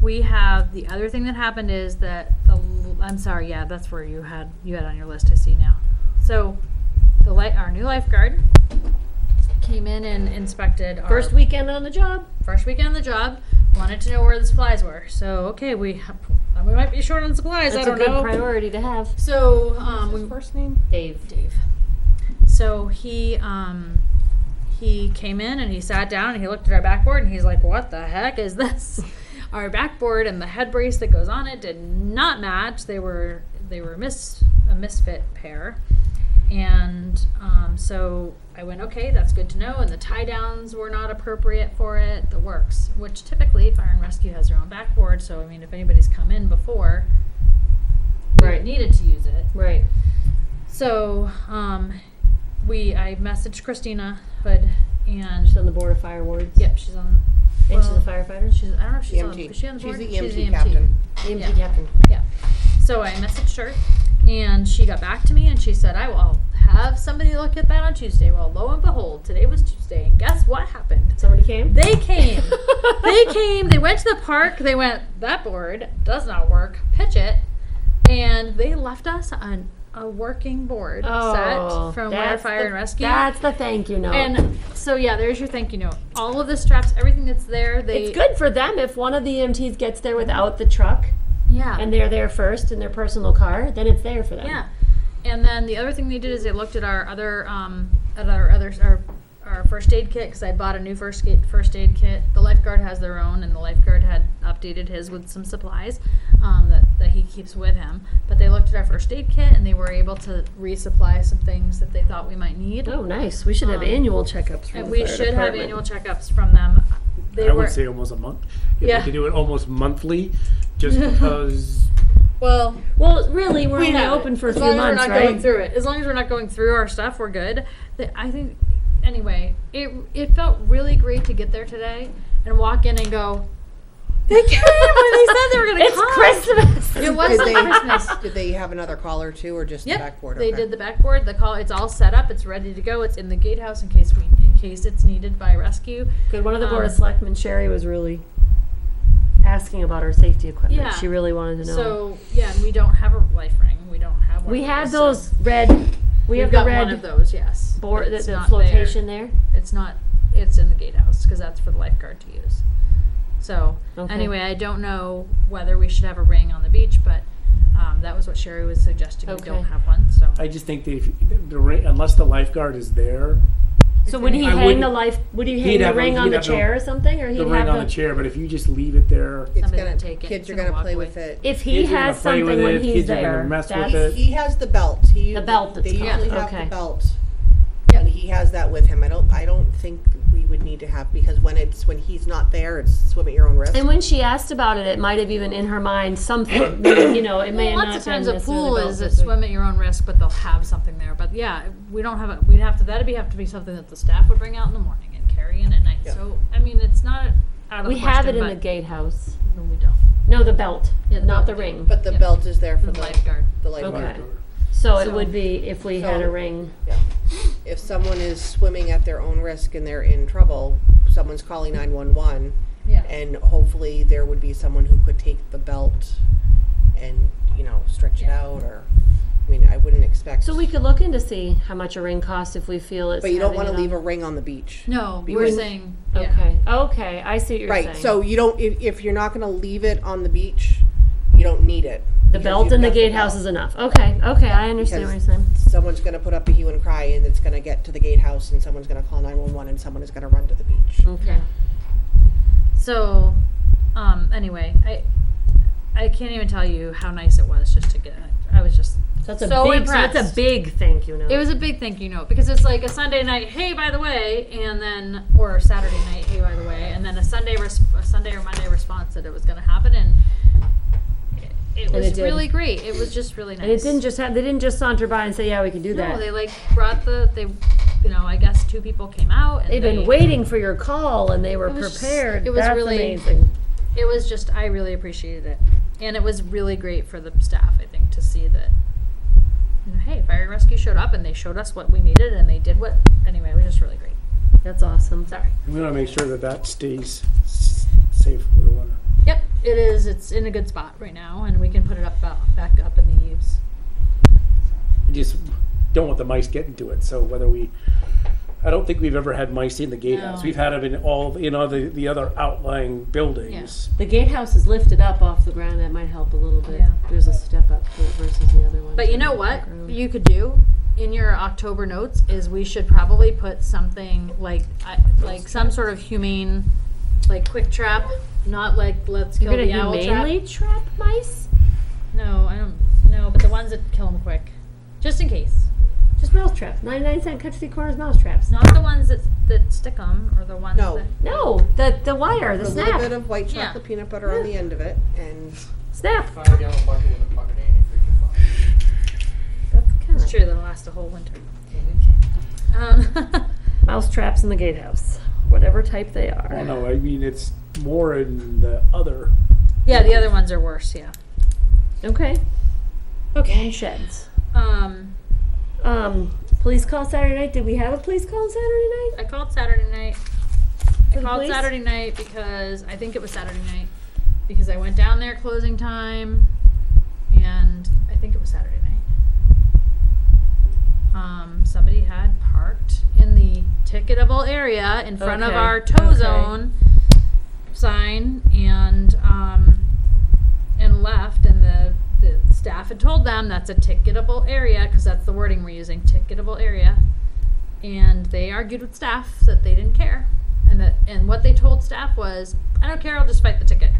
we have the other thing that happened is that I'm sorry, yeah, that's where you had on your list. I see now. So, our new lifeguard came in and inspected our First weekend on the job. first weekend on the job. Wanted to know where the supplies were. So okay, we might be short on supplies. That's I a don't good know. priority to have. So His first name? Dave. So he came in and he sat down and he looked at our backboard and he's like, "What the heck is this?" Our backboard and the head brace that goes on it did not match. They were a misfit pair, and so I went, "Okay, that's good to know." And the tie downs were not appropriate for it. The works, which typically Fire and Rescue has their own backboard. So I mean, if anybody's come in before, we Right. needed to use it. Right. So, I messaged Christina Hood, and She's on the board of fire wards. yep, she's on. And she's a well, firefighter? She's I don't know if she's on. EMT. Is she on the She's board? the She's EMT captain. EMT Yeah. captain. Yeah. So I messaged her, and she got back to me, and she said, "I will have somebody look at that on Tuesday." Well, lo and behold, today was Tuesday, and guess what happened? Somebody came? They came. They came, they went to the park, they went, that board does not work, pitch it. And they left us on a working board set from Water, Fire, and Rescue. That's the thank you note. And so, yeah, there's your thank you note. All of the straps, everything that's there, It's good for them if one of the EMTs gets there without the truck Yeah. and they're there first in their personal car, then it's there for them. Yeah. And then the other thing they did is they looked at our other, our first aid kit, because I bought a new first aid kit. The lifeguard has their own, and the lifeguard had updated his with some supplies that he keeps with him. But they looked at our first aid kit, and they were able to resupply some things that they thought we might need. Oh, nice. We should have annual checkups from And the we fire should have department. annual checkups from them. I would say almost a month. If Yeah. we could do it almost monthly, just because. Well, really, we're only have open it. for a As few long as we're months, not right? going through it. As long as we're not going through our stuff, we're good. I think, anyway, it felt really great to get there today and walk in and go, they came when they said they were going to It's come. Christmas. It was like Christmas. Did they have another caller too, or just the Yep, backboard? they Okay. did the backboard. The call, it's all set up. It's ready to go. It's in the gatehouse in case it's needed by rescue. Good. One of the Board of Um, Selectmen, Sherry, was really asking about our safety equipment. Yeah. She really wanted to know. So yeah, and we don't have a life ring. We don't have one. we of had those, those red. We We've have got the red one of those. Yes. board, It's the not flotation there. It's not. It's in the gatehouse because that's for the lifeguard to use. So Okay. anyway, I don't know whether we should have a ring on the beach, but that was what Sherry was suggesting. We Okay. don't have one, so I just think unless the lifeguard is there, So would he I hang wouldn't- the life? Would he he'd hang the have a- ring on he'd the have no- chair or something, or he'd the have ring on the chair. But if you just leave it there, It's Somebody gonna will take it. kids It's are gonna gonna walk play away. with it. If he Kids are gonna has play with something when it, he's kids are gonna there, mess with that's it. He has the belt. The belt that's They called. usually have Okay. the belt. Yeah. And he has that with him. I don't think we would need to have, because when he's not there, it's swim at your own risk. And when she asked about it, it might have even in her mind something. It may Well, have lots not of times been a pool necessarily is belt a specific. swim at your own risk, but they'll have something there. But yeah, we don't have it. We'd have to. That'd have to be something that the staff would bring out in the morning and carry in at night. Yeah. So I mean, it's not out of We the have it question, in the but- gatehouse. No, we don't. No, the belt, Yeah, the not belt, the yeah. ring. But the Yep. belt is there for The the lifeguard. The lifeguard. Okay. So it So- would be if we had a So- ring. Yeah. If someone is swimming at their own risk and they're in trouble, someone's calling 911, Yeah. and hopefully there would be someone who could take the belt and, stretch it Yeah. out, or, I mean, I wouldn't expect. So we could look into see how much a ring costs if we feel it's. But you don't having want to it leave a on- ring on the beach. No, We we're wouldn't- saying. Yeah. Okay. Okay. I see what you're Right, saying. so you don't, if you're not gonna leave it on the beach, you don't need it. the because belt you've in the got gatehouse belt. is enough. Okay. Okay. I understand what you're Because saying. Someone's gonna put up a hue and cry, and it's gonna get to the gatehouse, and someone's gonna call 911, and someone is gonna run to the beach. Okay. So, anyway, I can't even tell you how nice it was just to get. I was just That's a so big. impressed. So that's a big thank you note. It was a big thank you note because it's like a Sunday night, hey, by the way, and then or a Saturday night, hey, by the way, and then a Sunday or Monday response that it was going to happen, and it And was it did. really great. It was just really nice. And it didn't just have. They didn't just saunter by and say, "Yeah, we can do No, that." they like brought I guess 2 people came out. And They've been waiting for your call, and they were It was- prepared. it was That's really- amazing. It was just, I really appreciated it. And it was really great for the staff, I think, to see that, hey, fire and rescue showed up and they showed us what we needed and they did what, anyway, it was just really great. That's awesome. Sorry. we want to make sure that stays safe for the winter. Yep, it is. It's in a good spot right now and we can put it back up in the eaves. We just don't want the mice getting to it. So I don't think we've ever had mice in the gatehouse. No. We've had them in all, the other outlying buildings. The gatehouse is lifted up off the ground. That might help a little bit. Yeah. There's a step up to it versus the other one. But you know what you could do in your October notes is we should probably put something like some sort of humane, like quick trap, not like let's You're kill gonna the owl trap. humanely trap mice? No, I don't. No, but the ones that kill them quick, just in case. Just mouse traps. 99-cent Country Corners mouse traps. Not the ones that stick them, or the ones No. that. No, the wire, the A little bit snap. of white Yeah. chocolate peanut butter on the end of it, and Snap. 5-gallon bucket with a bucket and a freaking That's kind It's of true. That'll last a whole winter. mouse traps in the gatehouse, whatever type they are. Oh no, I mean it's more in the other. Yeah, the other ones are worse. Yeah. Okay. Okay. And sheds. Police call Saturday night. Did we have a police call on Saturday night? I called Saturday night. for the called police? Saturday night because I think it was Saturday night because I went down there closing time, and I think it was Saturday night. Somebody had parked in the ticketable area in front of Okay, our tow okay. zone sign, and left, and the staff had told them that's a ticketable area because that's the wording we're using, ticketable area. And they argued with staff that they didn't care, and what they told staff was, I don't care, I'll just fight the ticket.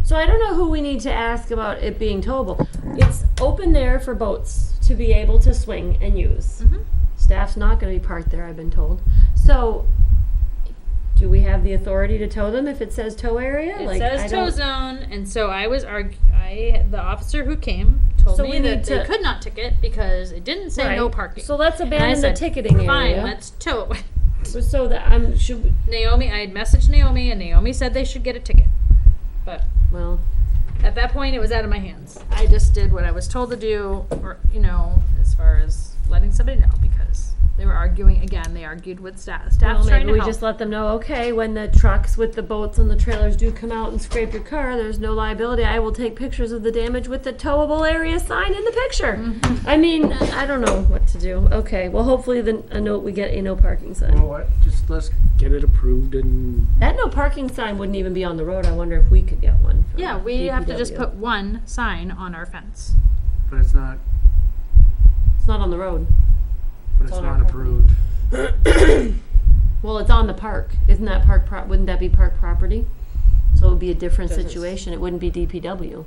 So I don't know who we need to ask about it being towable. It's open there for boats to be able to swing and use. Mhm. Staff's not gonna be parked there, I've been told. So, do we have the authority to tow them if it says tow area? It I says tow don't- zone, and so I was the officer who came told So me we that need they to- could not ticket because it didn't say no Right. parking. So let's And I abandon the said, ticketing Fine, area. let's tow it. So that should we, Naomi, I had messaged Naomi, and Naomi said they should get a ticket. But well, at that point, it was out of my hands. I just did what I was told to do, or, as far as letting somebody know, because they were arguing, again, they argued with staff. well, Staff's trying maybe to we help. just let them know, okay, when the trucks with the boats and the trailers do come out and scrape your car, there's no liability. I will take pictures of the damage with the towable area sign in the picture. Mm-hmm. I mean, I don't know what to do. Okay, well, hopefully we get a no parking You know sign. what? Just let's get it approved and That no parking sign wouldn't even be on the road. I wonder if we could get one. from Yeah, we have to just DPW. put one sign on our fence. but it's not It's not on the road. but it's on our not property. approved. Well, it's on the park. Isn't that wouldn't that be park property? So it would be a different Doesn't situation. It wouldn't be DPW.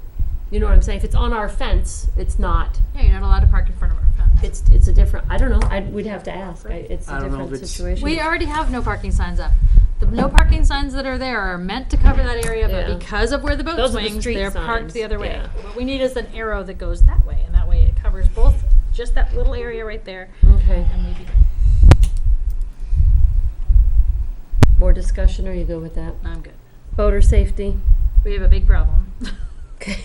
You know what I'm saying? If it's on our fence, it's not. Yeah, you're not allowed to park in front of our fence. It's a different, I don't know. We'd have to ask. It's I a don't know different if it's- situation. We already have no parking signs up. The no parking signs that are there are meant to cover that area, Yeah. but because of where the boat Those are the swings, street they're parked signs, the other way. yeah. What we need is an arrow that goes that way, and that way it covers both, just that little area right there, Okay. and maybe More discussion, or are you good with that? I'm good. Boater safety. We have a big problem. Okay.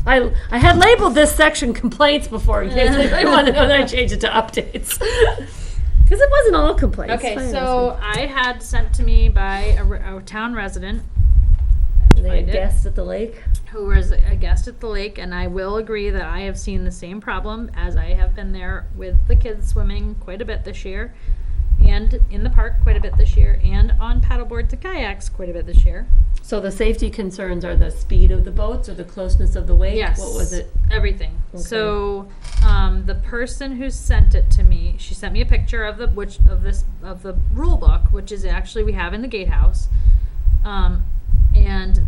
I had labeled this section complaints before in case anybody wanted to know that I changed it to updates. Because it wasn't all complaints. Okay, I so I had sent to me by a town resident understand. They had find it. guests at the lake. who was a guest at the lake, and I will agree that I have seen the same problem, as I have been there with the kids swimming quite a bit this year, and in the park quite a bit this year, and on paddleboards and kayaks quite a bit this year. So the safety concerns are the speed of the boats or the closeness of the wake? Yes. What was it? Everything. Okay. So, the person who sent it to me, she sent me a picture of the rule book, which is actually we have in the gatehouse. And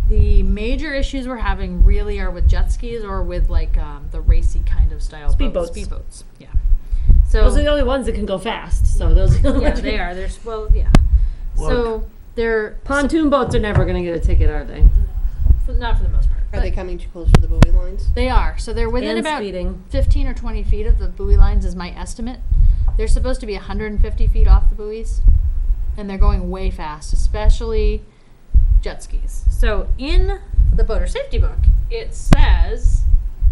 the major issues we're having really are with jet skis or with the racy kind of style Speedboats. Speedboats. Yeah. So Those are the only ones that can go fast. So those are the only yeah, ones. they are. There's yeah. So they're Pontoon boats are never going to get a ticket, are they? not for the most part. Are but they coming too close to the buoy lines? They are. So they're within And about speeding. 15 or 20 feet of the buoy lines is my estimate. They're supposed to be 150 feet off the buoys, and they're going way fast, especially jet skis. So in the boater safety book, it says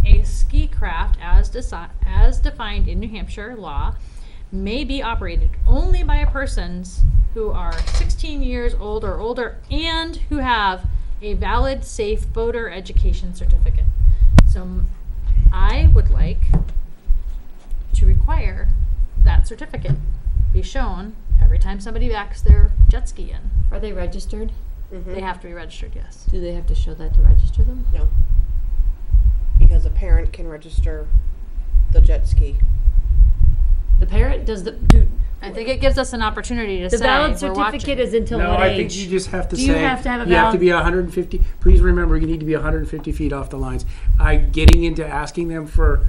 a ski craft as defined in New Hampshire law may be operated only by persons who are 16 years old or older and who have a valid safe boater education certificate. So I would like to require that certificate be shown every time somebody backs their jet ski in. Are they registered? Mm-hmm. They have to be registered, yes. Do they have to show that to register them? No. Because a parent can register the jet ski. The parent does I think it gives us an opportunity to the say valid we're certificate watching. is until No, what I age? think you just have to Do say you have to have a you have to valid- be 150. Please remember, you need to be 150 feet off the lines. Getting into asking them for,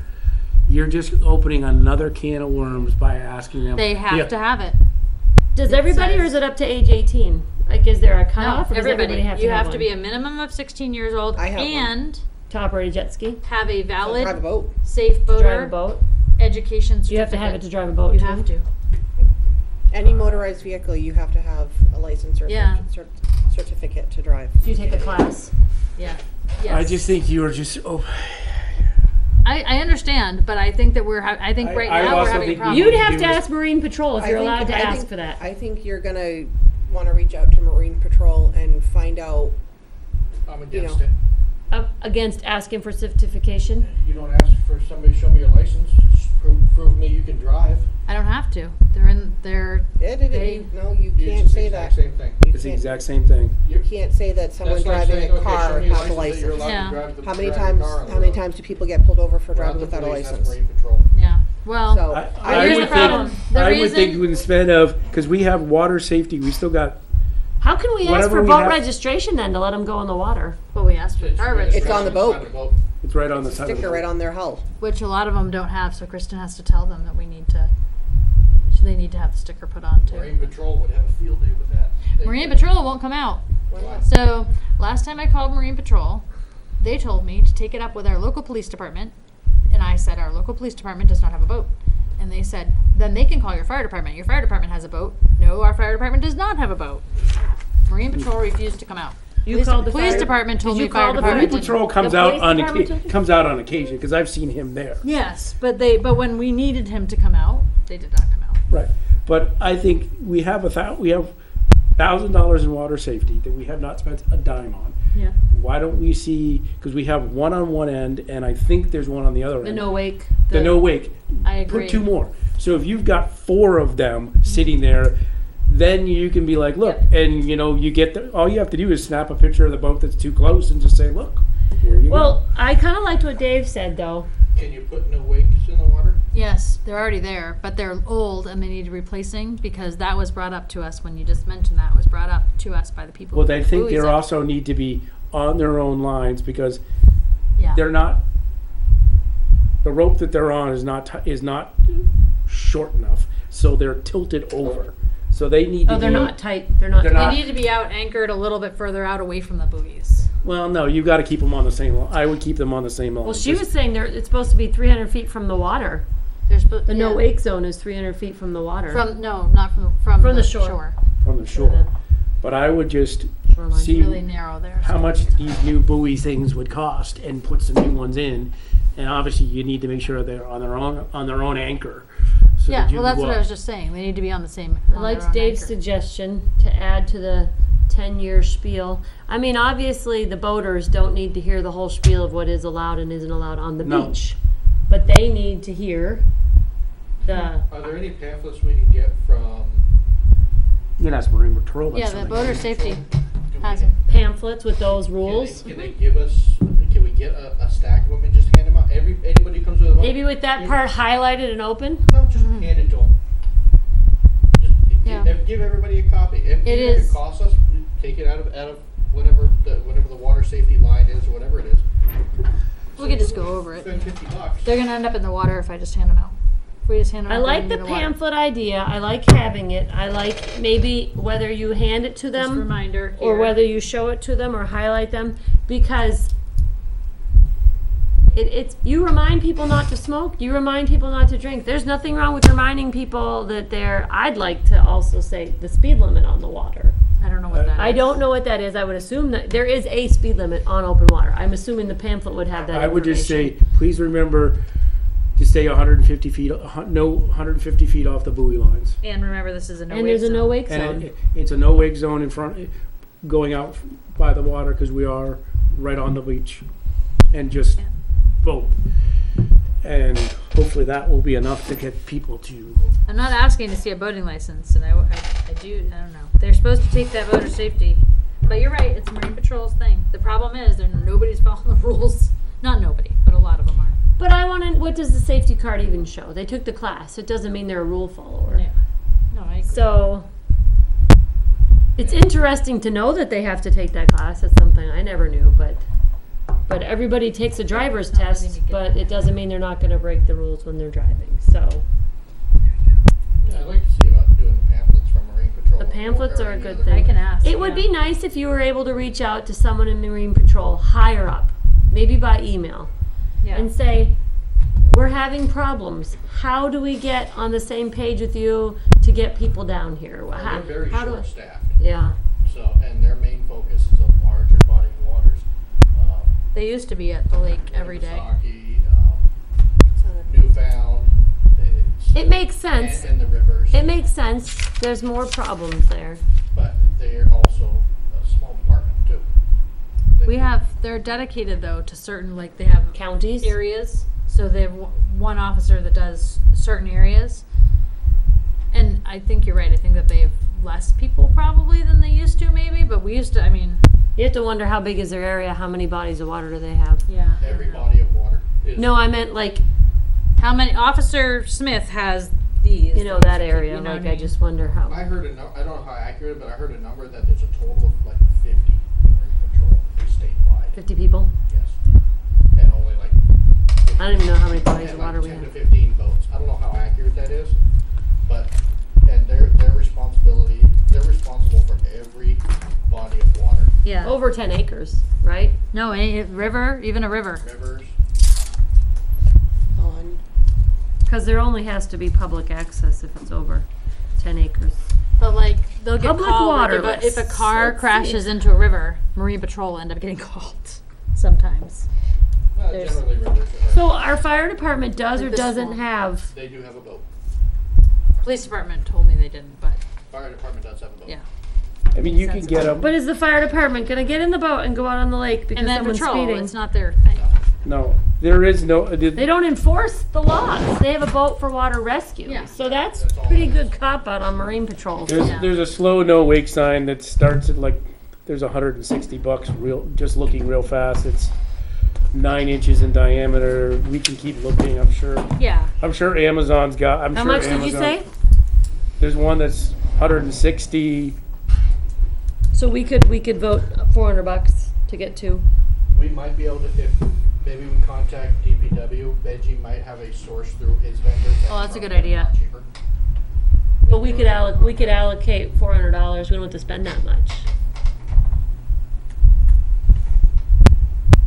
you're just opening another can of worms by asking them. They have Yeah. to have it. Does it everybody, or says- is it up to age 18? Like, is there a cutoff, or does everybody. everybody have to You have have to one be a minimum of 16 years old I have one. and to operate a jet ski? have a So drive a valid boat. safe To drive a boater boat? education certificate. You have to have it to drive a boat, You too? have to. Any motorized vehicle, you have to have a license or Yeah. certificate to drive. Do you take a class? Yeah. Yes. I just think you are just. Oh, I understand, but I think that I think I now we're also having a think problem. You'd have do to is- ask Marine Patrol if you're allowed to ask for that. I think you're gonna wanna reach out to Marine Patrol and find out, I'm You against know. it. Against asking for certification? You don't ask for somebody to show me your license, just prove me you can drive. I don't have to. They- no, you It's can't the say exact that. same thing. You It's the can't- exact same thing. You can't say that someone That's like driving saying, a okay, car show me your has a license that you're license. allowed Yeah. to drive the How many drive a times, car on the how many road. times do people get pulled over for We're not driving the without a police, that's license? Marine Patrol. Yeah. Well, So, But here's the problem. The I would reason- think instead of, because we have water safety, we still got, How can we ask Whatever for we boat have- registration then to let them go in the water? what we asked for car It's It's on the boat. it's right on the side of the sticker right boat. on their hull. which a lot of them don't have. So Kristen has to tell them that they need to have the sticker put on too. Marine Patrol would have a field day with that. Marine Patrol won't come out. Why? So last time I called Marine Patrol, they told me to take it up with our local police department, and I said our local police department does not have a boat. And they said, then they can call your fire department. Your fire department has a boat. No, our fire department does not have a boat. Marine Patrol refused to come out. You called the police fire- department told Did me you fire call the department Marine fire- didn't. Patrol comes The out police on department occasion, took- comes out on occasion, because I've seen him there. Yes, but when we needed him to come out, they did not come out. Right, but I think we have $1,000 in water safety that we have not spent a dime on. Yeah. Why don't we see, because we have one on one end, and I think there's one on the other The end. no wake. The no wake. I agree. Put two more. So if you've got 4 of them sitting there, then you can be like, look, and you get all you have to do is snap a picture of the boat that's too close and just say, look, here you go. Well, I kind of liked what Dave said though. Can you put no wakes in the water? Yes, they're already there, but they're old and they need replacing because that was brought up to us when you just mentioned that was brought up to us by the people. Well, who I put think buoys they in. also need to be on their own lines because Yeah. they're not. The rope that they're on is not short enough, so they're tilted over. So they need to. Oh, they're be, not tight. They're not. They're tight. not- They need to be out anchored a little bit further out away from the buoys. Well, no, you got to keep them on the same line. I would keep them on the same line. Well, she was saying it's supposed to be 300 feet from the water. They're supposed The no wake zone is 300 feet from the water. not from the shore. from the shore. But I would just Shoreline. see Really narrow there. how much these new buoy things would cost and put some new ones in. And obviously, you need to make sure they're on their own anchor. So Yeah, that you well, that's can what I go was up. just saying. They need to be on the same. I liked Dave's suggestion to add to the 10-year spiel. I mean, obviously, the boaters don't need to hear the whole spiel of what is allowed and isn't allowed on the No. beach, but they need to hear the. Are there any pamphlets we can get from? You can ask Marine Patrol. about Yeah, the something. boater safety Do we has get- it. Pamphlets with those rules. Can they give us? Can we get a stack of them and just hand them out? Anybody who comes with a boat? Maybe with that part highlighted and open. No, just hand it to them. Just Yeah. give everybody a copy. Even if is- it costs us, we take it out of whatever the water safety line is or whatever it is. We could just go over it. Spend $50. They're gonna end up in the water if I just hand them out. If we just hand them I out. like they're the gonna be in water. pamphlet idea. I like having it. I like maybe whether you hand it to Just a them reminder. or here. whether you show it to them or highlight them, because it's you remind people not to smoke, you remind people not to drink. There's nothing wrong with reminding people that I'd like to also say the speed limit on the water. I don't know what that is. I don't know what that is. I would assume that there is a speed limit on open water. I'm assuming the pamphlet would have that I would just say, information. please remember to stay 150 feet, no 150 feet off the buoy lines. And remember, this is a no And wake there's a no zone. wake zone. And it's a no wake zone in front, going out by the water because we are right on the beach, and just Yeah. boom. And hopefully that will be enough to get people to. I'm not asking to see a boating license, and I don't know. They're supposed to take that boater safety. But you're right, it's Marine Patrol's thing. The problem is nobody's following the rules. Not nobody, but a lot of them are. But I want to, what does the safety card even show? They took the class. It doesn't mean they're a rule follower. Yeah. No, I agree. So it's interesting to know that they have to take that class. That's something I never knew, but everybody takes a driver's Not test, letting you get but that. it doesn't mean they're not going to break the rules when they're driving. So Yeah, I'd like to see about doing the pamphlets from Marine Patrol. The pamphlets or are a any good other thing. I can ask. it would yeah. be nice if you were able to reach out to someone in Marine Patrol higher up, maybe by email, Yeah. and say, we're having problems. How do we get on the same page with you to get people down here? Well, they're very how do I- short-staffed, Yeah. so, and their main focus is on larger body of waters. They used to be at the lake every day. Winnipesaukee, Newfound. It makes sense. And the rivers. It makes sense. There's more problems there. But they're also a small department too. They're dedicated though to certain, like they have Counties? areas. So they have one officer that does certain areas. And I think you're right. I think that they have less people probably than they used to maybe, but we used to, I mean, You have to wonder how big is their area, how many bodies of water do they have? yeah. I Every don't know. body of water is. No, I meant like, How many, Officer Smith has these. you know, that area, You know like what I I mean? just wonder how. I heard I don't know how accurate, but I heard a number that there's a total of like 50 in marine patrol statewide. 50 people? Yes. And only like. I don't even know how many bodies of like water we 10 to have. 15 boats. I don't know how accurate that is, but, and they're responsible for every body of water. Yeah. Over 10 acres, right? No, any river, even a river. Rivers, On, Because there only has to be public access if it's over 10 acres. But like they'll get Public called water, like, if a let's- car let's see. crashes into a river, Marine Patrol will end up getting called sometimes. There's- generally rivers. So our fire department does or Like this doesn't one. have, They do have a boat. Police department told me they didn't, but Fire department does have a boat. yeah. I mean, you can Sense. get them. but is the fire department gonna get in the boat and go out on the lake because And then someone's patrol, speeding? it's not their thing. No, there is no. They don't enforce the laws. They have a boat for water rescue. Yeah. So that's That's all pretty it good is. cop out on marine patrol. There's Yeah. there's a slow no wake sign that starts at like there's $160 real just looking real fast. It's 9 inches in diameter. We can keep looking. I'm sure Amazon's got. I'm How sure much did you Amazon- say? There's one that's 160. So we could vote $400 to get two. We might be able to, if maybe we contact DPW, Benji might have a source through his vendors. Oh, that's a good probably idea. lot cheaper. But we could allocate $400. We don't have to spend that much.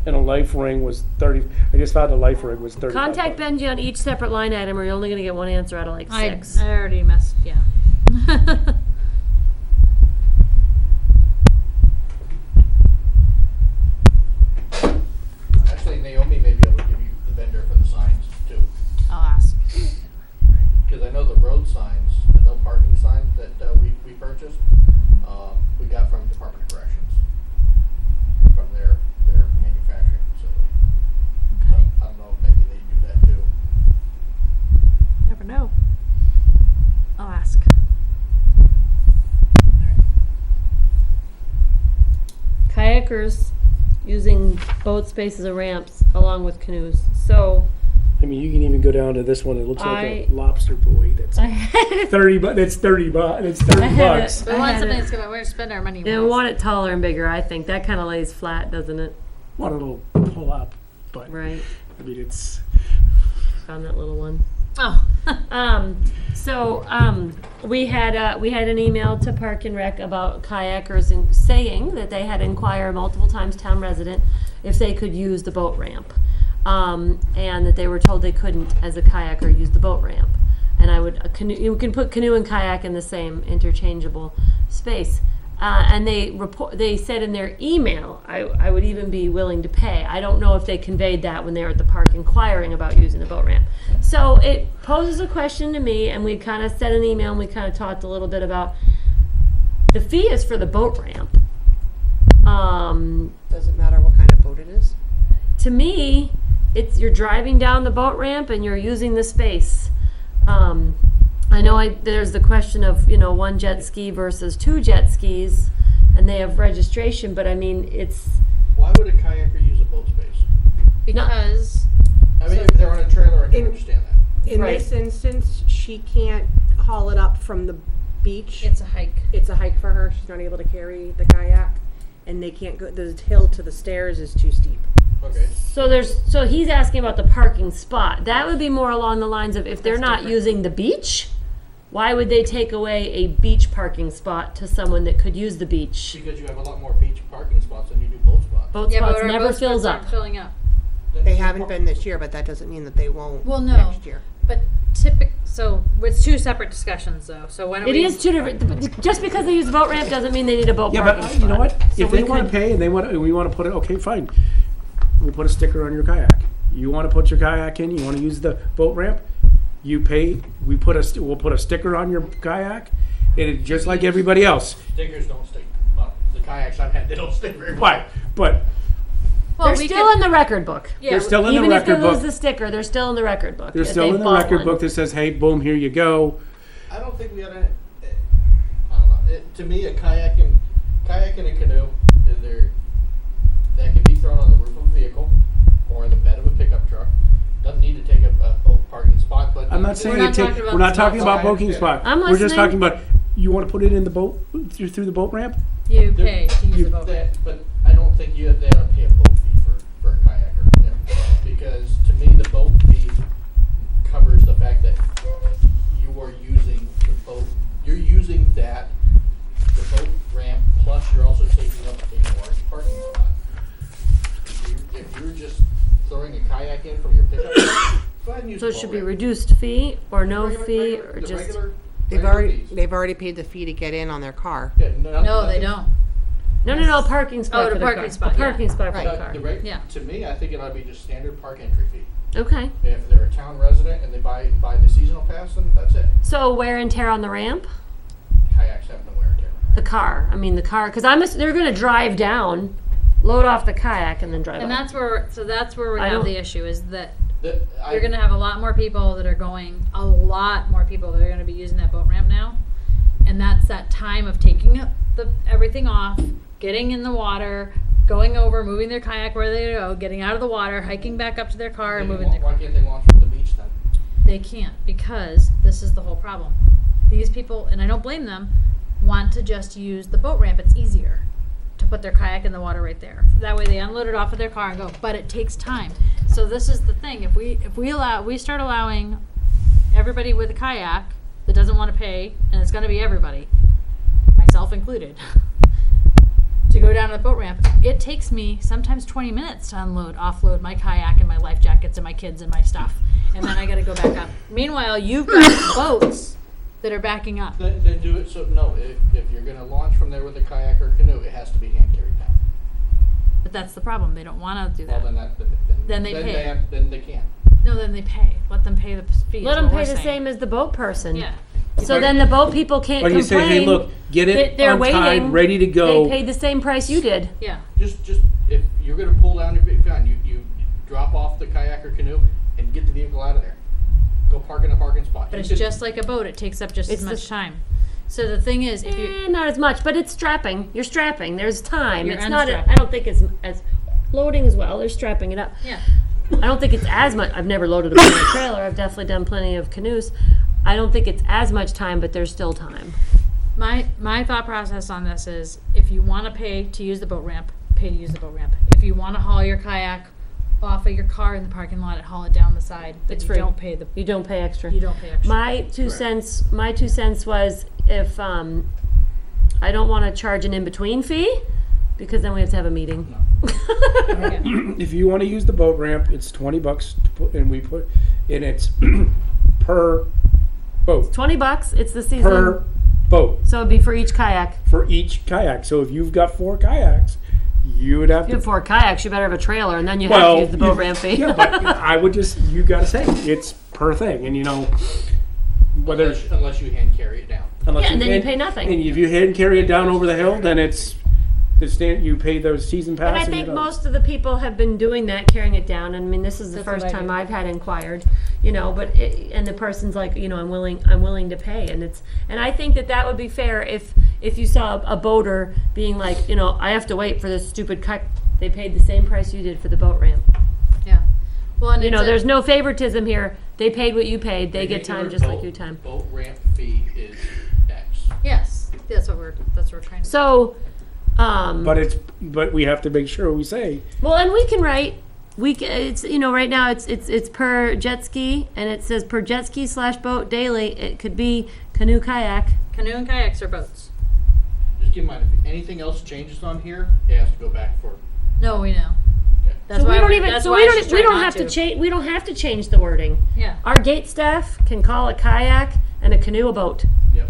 And a life ring was 30. I just found a life ring was 30. Contact Benji on each separate line item, or you're only gonna get one answer out of like I 6. already messed, yeah. Actually, Naomi may be able to give you the vendor for the signs too. I'll ask. Because I know the road signs, the no parking signs that we purchased, we got from Department of Corrections. From their manufacturing facility. So, Okay. I don't know if maybe they do that too. Never know. I'll ask. Kayakers using boat spaces and ramps along with canoes. So I mean, you can even go down to this one. It looks like a I- lobster buoy. That's I had 30. But that's 30 bucks. That's 30 I had it. bucks. We I want had something it. that's gonna, we're gonna spend our money. They well. want it taller and bigger, I think. That kind of lays flat, doesn't it? Well, it'll pull up, but Right. I mean, it's. Found that little one. Oh. We had an email to Park and Rec about kayakers and saying that they had inquired multiple times, town resident, if they could use the boat ramp. And that they were told they couldn't, as a kayaker, use the boat ramp. And you can put canoe and kayak in the same interchangeable space. And they said in their email, I would even be willing to pay. I don't know if they conveyed that when they were at the park inquiring about using the boat ramp. So it poses a question to me, and we kind of sent an email and we kind of talked a little bit about the fee is for the boat ramp. doesn't matter what kind of boat it is. To me, you're driving down the boat ramp and you're using the space. I know there's the question of, one jet ski versus 2 jet skis, and they have registration, but I mean, Why would a kayaker use a boat space? Because I mean, if they're on a trailer, I can In- understand that. In Right. this instance, she can't haul it up from the beach. it's a hike. It's a hike for her. She's not able to carry the kayak, and they can't go. The hill to the stairs is too steep. Okay. so he's asking about the parking spot. That would be more along the lines of if they're That's not different. using the beach, why would they take away a beach parking spot to someone that could use the beach? Because you have a lot more beach parking spots than you do boat spots. Boat Yeah, but spots our never boat fills spots up. aren't filling up. Then They just haven't park- been this year, but that doesn't mean that they won't Well, no. next year. But so it's 2 separate discussions though. So why don't It we? is 2 different. Just because they use the boat ramp doesn't mean they need a boat Yeah, parking but spot. you know what? So If we they want could- to pay and we want to put it, okay, fine. We'll put a sticker on your kayak. You want to put your kayak in? You want to use the boat ramp? You pay. We'll put a sticker on your kayak, And it's just like everybody else. Stickers don't stick. Well, the kayaks I've had, they don't stick very well. Right, but They're still in the record book. Yeah, they're still in the Even if they record lose book. the sticker, they're still in the record book. They're if still they in the bought record one. book that says, hey, boom, here you go. I don't think we ought to. I don't know. To me, a kayak and a canoe, that can be thrown on the roof of a vehicle or in the bed of a pickup truck. Doesn't need to take up a whole parking spot, but I'm not saying not it take, talking about we're not the talking spot. about booking spot. I'm We're just listening. talking about, you want to put it in the boat, through the boat ramp? You pay to use the boat. But I don't think they ought to pay a boat fee for a kayaker. Because to me, the boat fee covers the fact that you are using the boat. You're using the boat ramp, plus you're also taking up a large parking spot. If you're just throwing a kayak in from your pickup, go ahead and use So the it boat should be ramp. reduced fee or no Regular- fee regular- or the just. regular fees. They've already paid the fee to get in on their car. Yeah, No, they don't. No, parking spot Oh, for the the parking car. spot, A parking yeah. spot for Right. the car. Yeah. To me, I think it ought to be just standard park entry fee. Okay. If they're a town resident and they buy the seasonal pass, then that's it. So wear and tear on the ramp? Kayaks have no wear and tear. The car. Because they're going to drive down, load off the kayak, and then drive And up. that's where we I have don't- the issue is that I- you're going to have a lot more people that are going to be using that boat ramp now. And that's that time of taking everything off, getting in the water, going over, moving their kayak where they go, getting out of the water, hiking back up to their car, and moving their Why can't they launch from the beach then? They can't, because this is the whole problem. These people, and I don't blame them, want to just use the boat ramp. It's easier to put their kayak in the water right there. That way they unload it off of their car and go. But it takes time. So this is the thing. If we start allowing everybody with a kayak that doesn't want to pay, and it's going to be everybody, myself included, to go down to the boat ramp, it takes me sometimes 20 minutes to offload my kayak and my life jackets and my kids and my stuff. And then I got to go back up. Meanwhile, you've got boats that are backing up. Then do it so, no, if you're gonna launch from there with a kayak or canoe, it has to be hand carried down. But that's the problem. They don't want to do Well, that. then they pay. Then they can't. No, then they pay. Let them pay the fee. Let is them what pay we're the saying. same as the boat person. Yeah. So then the boat people can't Or you complain. say, hey, look, get that it they're on waiting. time, ready to go. They paid the same price you did. Yeah. Just if you're gonna pull down your big gun, you drop off the kayak or canoe and get the vehicle out of there. Go park in a parking spot. But You it's could- just like a boat. It takes up just It's as the much s- time. So the thing is, if you Not as much, but it's strapping. You're strapping. There's time. You're It's not. unstrapping. I don't think it's as loading as well. They're strapping it up. yeah. I don't think it's as much. I've never loaded a a trailer. I've definitely done plenty of canoes. I don't think it's as much time, but there's still time. My thought process on this is, if you want to pay to use the boat ramp, pay to use the boat ramp. If you want to haul your kayak off of your car in the parking lot and haul it down the side, then It's you free. don't pay the You don't pay extra. you don't pay extra. My two cents. My 2 cents was if I don't want to charge an in between fee because then we have to have a meeting. Yeah. If you want to use the boat ramp, it's $20 to put, and it's per boat, $20. It's the season. per boat, So it'd be for each kayak. for each kayak. So if you've got 4 kayaks, you would have If you to. have 4 kayaks, you better have a trailer, and then you have to use the boat ramp fee. Yeah, but I would you gotta say, it's per thing, and whether, unless you hand carry it down. unless Yeah, and then you hand- pay nothing. And if you hand carry it down over the hill, then it's, you pay those season pass. And I and think you don't. most of the people have been doing that, carrying it down. I mean, this is the That's first what I time do. I've had inquired, and the person's like, I'm willing to pay, and I think that would be fair if you saw a boater being like, I have to wait for this stupid cut. They paid the same price you did for the boat ramp. Yeah. Well, and There's no favoritism here. They paid what you paid. They get Regular time just like boat- you time. Boat ramp fee is X. yes, that's what we're trying to. So, But we have to make sure we say, well, and we can write. It's right now it's per jet ski, and it says per jet ski / boat daily. It could be canoe kayak. Canoe and kayaks are boats. Just keep in mind, if anything else changes on here, it has to go back for. No, we know. Okay. That's So why we don't we're- even. that's So why we don't. she's We trying don't not have to change. We don't have to change the wording. Yeah. Our gate staff can call a kayak and a canoe a boat. Yep.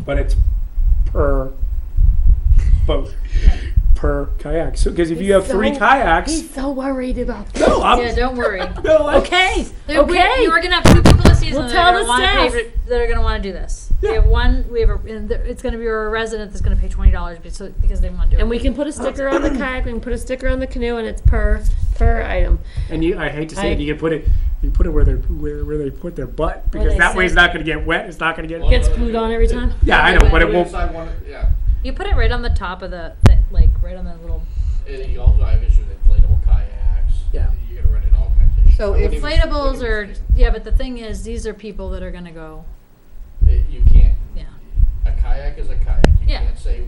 but it's per boat, per kayak. So, because if you have 3 kayaks, He's so worried about. no, I'm, Yeah, don't worry. no, Okay. You're Okay. gonna have 2 people this season We'll that tell are the gonna want staff. that are gonna want to do this. We have one. We have it's going to be a resident that's going to pay $20 because they want to do it. And we can put a sticker on the kayak, we can put a sticker on the canoe, and it's per item. And I hate to say it, you can put it where they put their butt, because they that way it's sit. not going to get wet. It's not going to get. Gets glued on every time. Yeah, I know, but it Put won't. inside one, yeah. You put it right on the top of the like right on the little. You also have issues with inflatable kayaks. Yeah. You gotta run it all kinds of So shit. I if wouldn't even- Inflatables wouldn't are even yeah, but the thing is, these are people that are going to go. You can't, Yeah. a kayak is a kayak. You Yeah. can't say,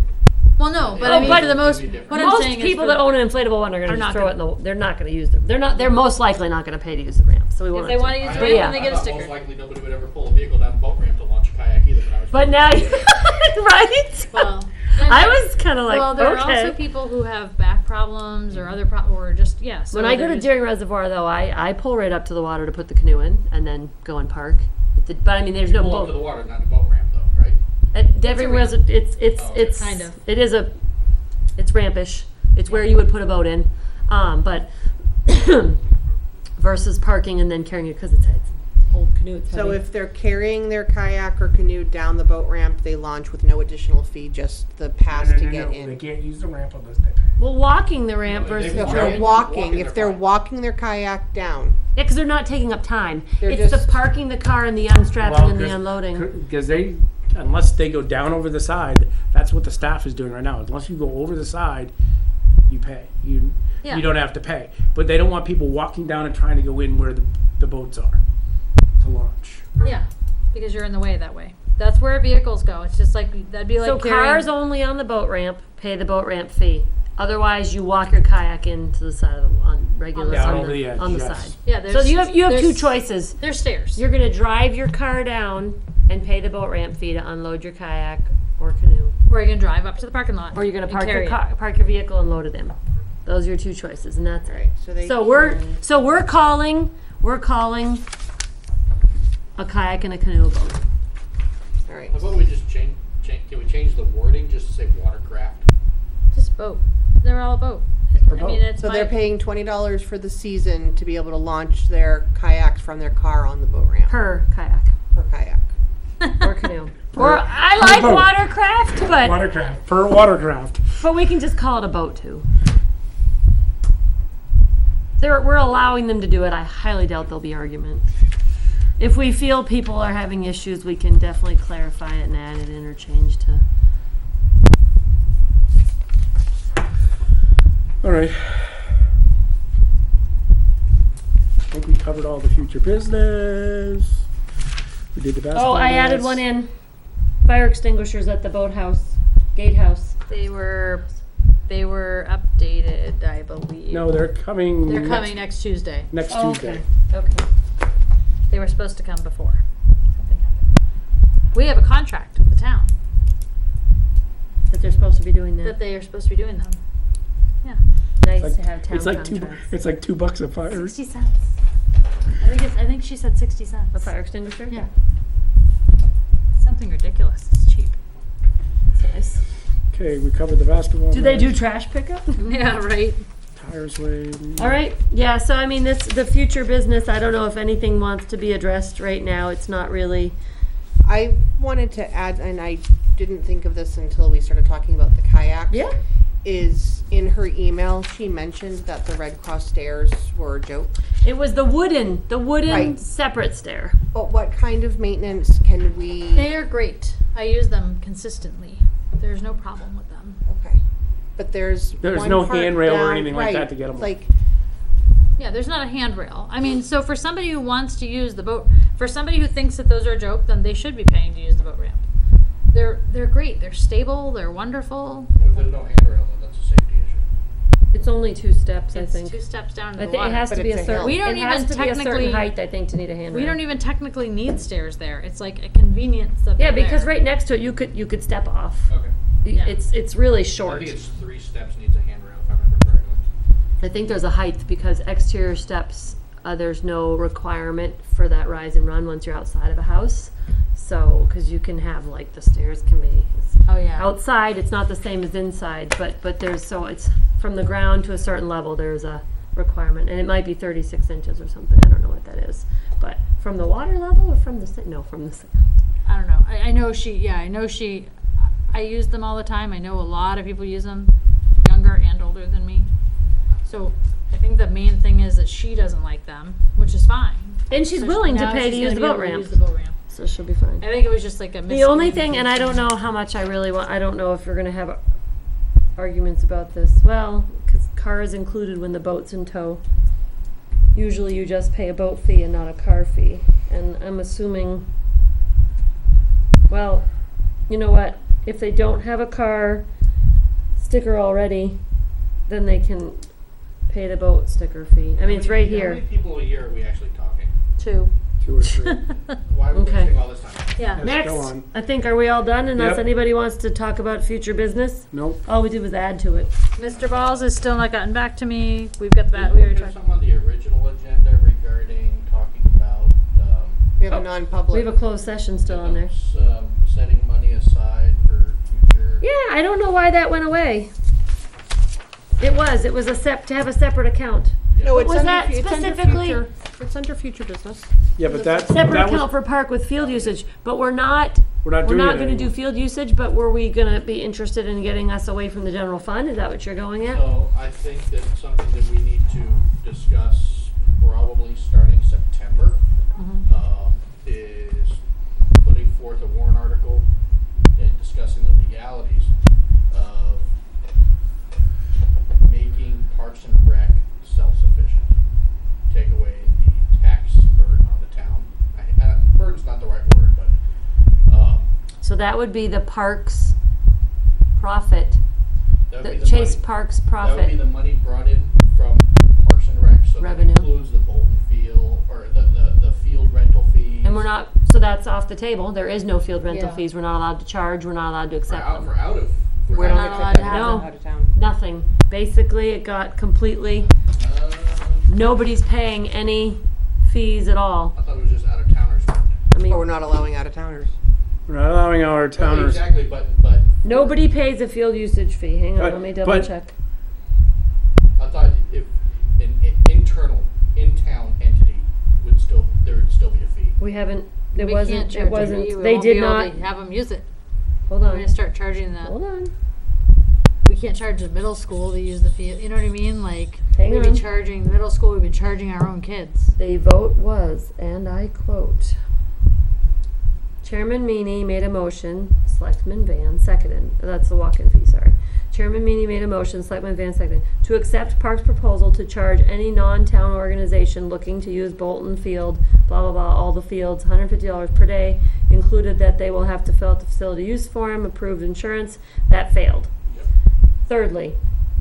Well, no, but Oh, I mean, but- for the most, It'd be different. what I'm Most saying people is that own an inflatable one are are gonna not just throw it gonna- in the, they're not gonna use them. They're most likely not gonna pay to use the ramp, so we won't. if they have want to use I the But ramp, yeah. then they get a thought sticker. most likely nobody would ever pull a vehicle down the boat ramp to launch a kayak either, but I was. But now, right? Well, I was kind of like, well, there are okay. also people who have back problems or other or just So When I go they're to just- Deering Reservoir, though, I pull right up to the water to put the canoe in, and then go and park. But I mean, there's no Pull up to the boat. water, not the boat ramp though, right? At Deering ramp. Reservoir, Oh, okay. it's Kind of. It is it's rampish. It's where you would put a boat in, but versus parking and then carrying it because it's an old canoe. It's So heavy. if they're carrying their kayak or canoe down the boat ramp, they launch with no additional fee, just the pass to get They in. can't use the ramp unless they pay. well, walking the ramp No, if versus they If walk they're in, walking, walking, if they're they're fine. walking their kayak down, yeah, because they're not taking up time. They're It's the just- parking the car and the unstrapping and the unloading. Because unless they go down over the side, that's what the staff is doing right now. Unless you go over the side, you pay. You don't have to pay. But they don't want people walking down and trying to go in where the boats are to launch. Yeah, because you're in the way that way. That's where vehicles go. It's just like that'd be like So carrying- cars only on the boat ramp pay the boat ramp fee. Otherwise, you walk your kayak into the side of on regular Down on over the edge, on the yes. side. Yeah, So there's- you have two there's- choices. There's stairs. You're gonna drive your car down and pay the boat ramp fee to unload your kayak or canoe, Or you can drive up to the parking lot. or you're gonna and park carry your it. park your vehicle and load it in. Those are your two choices, and that's it. so they. So we're calling a kayak and a canoe a boat. All right. How about we just change, can we change the wording just to say watercraft? Just boat. They're all boat. I mean, boat. it's So my, they're paying $20 for the season to be able to launch their kayaks from their car on the boat ramp Per kayak or kayak. or canoe. Or I like boat. watercraft, but Watercraft. Per watercraft. we can just call it a boat too. We're allowing them to do it. I highly doubt there'll be argument. If we feel people are having issues, we can definitely clarify it and add an interchange to. All right. I think we covered all the future business. We did the basketball. Oh, I added nets. one in. Fire extinguishers at the boathouse, gatehouse. they were updated, I believe. No, they're coming. They're coming next Tuesday. next Oh, Tuesday. Okay. They were supposed to come before. Something happened. We have a contract with the town That they're supposed to be doing that that. they are supposed to be doing them. Yeah. Nice Like- to have town It's like contracts. it's like $2 a fire. 60 cents. I think she said 60 cents. A fire extinguisher? Yeah. Something ridiculous. It's cheap. Nice. Okay, we covered the basketball. Do they do nets, trash pickup? Yeah, right. tires weighed? All right, yeah, so I mean, the future business, I don't know if anything wants to be addressed right now. It's not really, I wanted to add, and I didn't think of this until we started talking about the kayak. yeah. Is in her email, she mentioned that the Red Cross stairs were a joke. It was the wooden Right. separate stair. But what kind of maintenance can we? They are great. I use them consistently. There's no problem with them. Okay. But there's one no part handrail or down- anything like that right, to get 'em. Like, Yeah, there's not a handrail. I mean, so for somebody who wants to use the boat, for somebody who thinks that those are a joke, then they should be paying to use the boat ramp. They're great. They're stable. They're wonderful. If there's no handrail, then that's a safety issue. It's only 2 steps, I It's think. 2 steps down to I the think water. it has But to be it's a a certain, hill. We don't it has even to be a certain technically- height, I think, to need a handrail. We don't even technically need stairs there. It's like a convenience that Yeah, they're because there. right next to it, you could step off. Okay. Yeah. It's really I short. think it's 3 steps needs a handrail if I remember correctly. I think there's a height because exterior steps, there's no requirement for that rise and run once you're outside of a house. So, because you can have like the stairs can be Oh yeah. outside, it's not the same as inside, but there's it's from the ground to a certain level. There's a requirement, and it might be 36 inches or something. I don't know what that is, but from the water level or from the from the sand. I don't know. I know I use them all the time. I know a lot of people use them, younger and older than me. So I think the main thing is that she doesn't like them, which is fine. And she's So willing to now pay to she's use gonna the be boat able to ramp. use the boat ramp. So she'll be fine. I think it was just like a The only thing, and I don't miscommunication. know how much I really want, I don't know if we're gonna have arguments about this. Well, because car is included when the boat's in tow. Usually you just pay a boat fee and not a car fee. And I'm assuming, well, you know what? If they don't have a car sticker already, then they can pay the boat sticker fee. I mean, it's right How here. many people a year are we actually talking? 2. 2 or 3. Why are we Okay. wasting all this time? Yeah. Let's Next, go on. I think, are we all done unless Yep. anybody wants to talk about future business? Nope. All we did was add to it. Mr. Balls has still not gotten back to me. We've got that. We already There's talked. something on the original agenda regarding talking about, We have Oh, a non-public. We have a closed session still on there. setting money aside for future. Yeah, I don't know why that went away. It was to have a separate account. No, it's was under, that it's under specifically- future. It's under future business. Yeah, but that Separate that account was, for park with field usage, but we're not we're not doing it gonna do anymore. field usage, but were we gonna be interested in getting us away from the general fund? Is that what you're going at? So I think that something that we need to discuss probably starting September is putting forth a warrant article and discussing the legalities of making Parks and Rec self-sufficient. Take away the tax burden on the town. Burden's not the right word, but So that would be the parks profit, that would the be the Chase money. Parks That would be profit. the money brought in from Parks and Rec. So Revenue. that includes the Bolton field, or the field rental fees. And we're not, so that's off the table. There is no field rental Yeah. fees. We're not allowed to charge. We're not allowed to for accept out, them. for out of. For We're out not allowed allowed to to have have them. out of town. Nothing. Basically, it got completely, nobody's paying any fees at all. I thought it was just out of towners. I mean, But we're not allowing out of towners. We're not allowing our towners. Exactly, but nobody pays a field usage fee. Hang on, But- let me double but- check. I thought if an internal in-town entity there would still be a fee. We haven't, it We can't wasn't, charge it wasn't, a fee. We they won't did be able not, to have them use it. hold We're on, gonna start charging them. hold on. We can't charge the middle school to use the field. You know what I mean? Like Hang we'd on. be charging the middle school. We'd be charging our own kids. The vote was, and I quote, Chairman Meany made a motion, Selectman Van seconded, that's the walk-in fee, sorry. Chairman Meany made a motion, Selectman Van seconded, to accept Parks' proposal to charge any non-town organization looking to use Bolton Field, blah, blah, blah, all the fields, $150 per day, included that they will have to fill out the facility use form, approved insurance, that failed. Yep. Thirdly,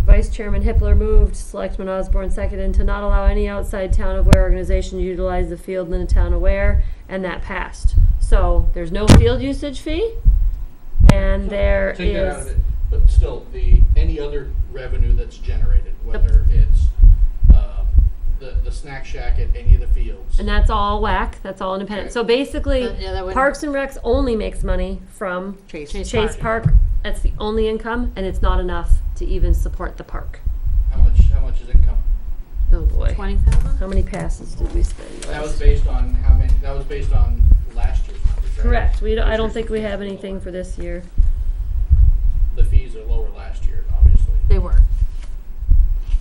Vice Chairman Hippler moved, Selectman Osborne seconded, to not allow any outside town of Ware organization to utilize the field in the town of Ware, and that passed. So, there's no field usage fee, and there Take that out of is, it, but still, any other revenue that's generated, whether it's the snack shack at any of the fields. and that's all whack, that's all independent. Okay. So basically, Yeah, that wouldn't- Parks and Recs only makes money from Chase. Chase Park. That's the only income, and it's not enough to even support the park. How much is income? Oh boy. 20,000. How many passes did we spend? That was based on how many? That was based on last year's numbers, right? Correct. I This don't year's think we fees have are anything lower. for this year. The fees are lower last year, obviously. They were.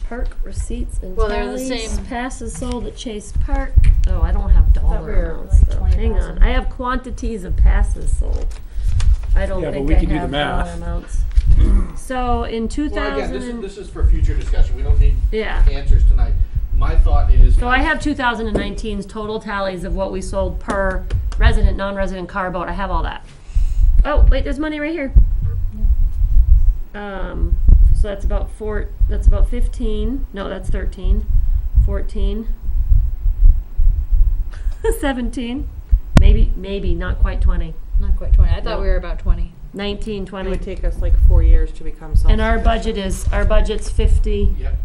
Park receipts and Well, they're the tallies, same. passes sold at Chase Park. Oh, I don't have dollar we were amounts like though. 20,000. Hang on, I have quantities of passes sold. I don't Yeah, but think we I can do the have math. dollar amounts. So in 2000, Well, again, this is for future discussion. We don't need yeah. answers tonight. My thought is. So I have 2019's total tallies of what we sold per resident, non-resident car boat. I have all that. Oh, wait, there's money right here. So that's about that's about 15. No, that's 13, 14, 17, maybe not quite 20. Not quite 20. I thought No. we were about 20. 19, It 20. would take us like 4 years to become self-sufficient. And our budget's 50. Yep.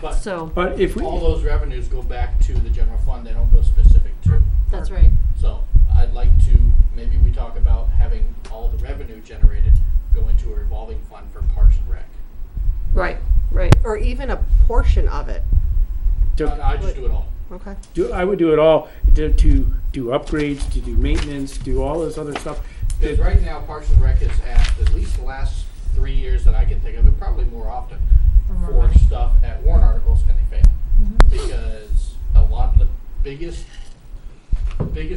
But So, But if we, all those revenues go back to the general fund. They don't go specific to. That's right. So I'd like to, maybe we talk about having all the revenue generated go into a revolving fund for Parks and Rec. right. Or even a portion of it. to- I just do it all. Okay. I would do it all, to do upgrades, to do maintenance, do all this other stuff. Because right now, Parks and Rec has asked, at least the last 3 years that I can think of, and probably more often, more for money. stuff at warrant articles, and they fail. Because a lot of the biggest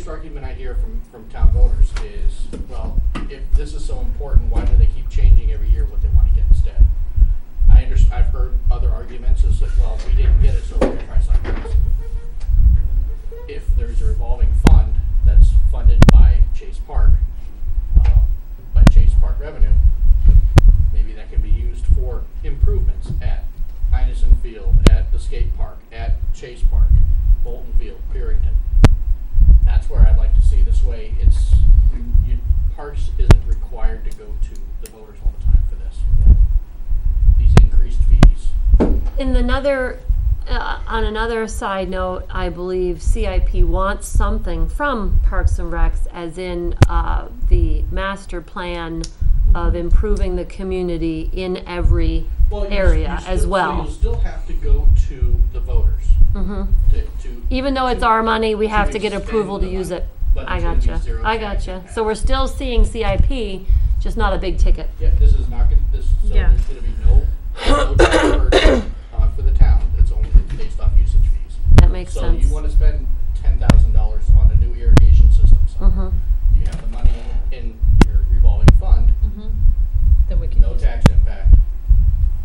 argument I hear from town voters is, well, if this is so important, why do they keep changing every year what they want to get instead? I've heard other arguments is that, well, we didn't get it, so we're gonna try something else. If there's a revolving fund that's funded by Chase Park, by Chase Park revenue, maybe that can be used for improvements at Einison Field, at the skate park, at Chase Park, Bolton Field, Purrington. That's where I'd like to see this way. It's, Parks isn't required to go to the voters all the time for this. These increased fees. On another side note, I believe CIP wants something from Parks and Recs, as in the master plan of improving the community in every area as So well. you'll still have to go to the voters. Even though it's our money, we have to get expend approval to the use money, it. but I it's gonna be gotcha. zero I tax gotcha. impact. So we're still seeing CIP, just not a big ticket. Yeah, this is not gonna, so Yeah. there's gonna be no tax burden for the town. It's only based off usage fees. That makes So sense. you wanna spend $10,000 on a new irrigation system somewhere. Mm-hmm. You have the money in your revolving fund, Then we can no use tax impact,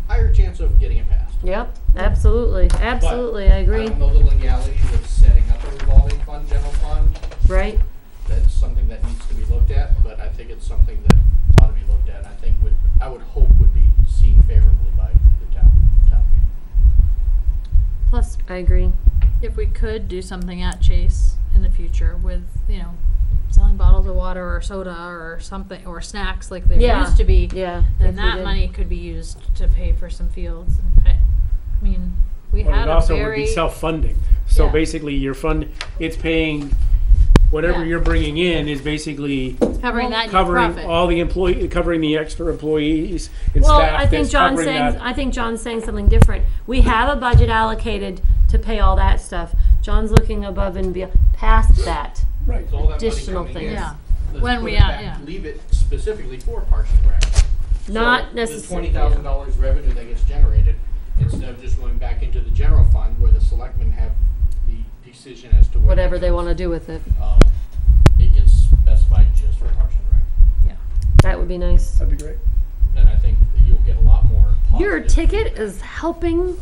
higher chance of getting it passed. Yep, absolutely, absolutely, I agree. I don't know the legality with setting up a revolving fund, general fund. Right? That's something that needs to be looked at, but I think it's something that ought to be looked at, and I would hope would be seen favorably by the town people. Plus, I agree. if we could do something at Chase in the future with, selling bottles of water or soda or something, or snacks like there Yeah. used to be, Yeah. then if we that did. money could be used to pay for some fields. And I mean, we Well, had it a also would very be self-funding. So Yeah. basically, your fund, it's paying, whatever Yeah. you're bringing in is basically covering that covering profit. all the covering the extra employees and Well, staff I think that's John's covering saying, that. I think John's saying something different. We have a budget allocated to pay all that stuff. John's looking above and past that. Right. So all that money Additional coming in, things. Yeah. let's When put we it are- back- yeah. leave it specifically for Parks and Rec. Not So necessarily. the $20,000 revenue that gets generated, instead of just going back into the general fund where the selectmen have the decision as to where Whatever that they goes, want to do with it. it gets specified just for Parks and Rec. Yeah. That would be nice. That'd be great. And I think that you'll get a lot more Your positive ticket feedback. is helping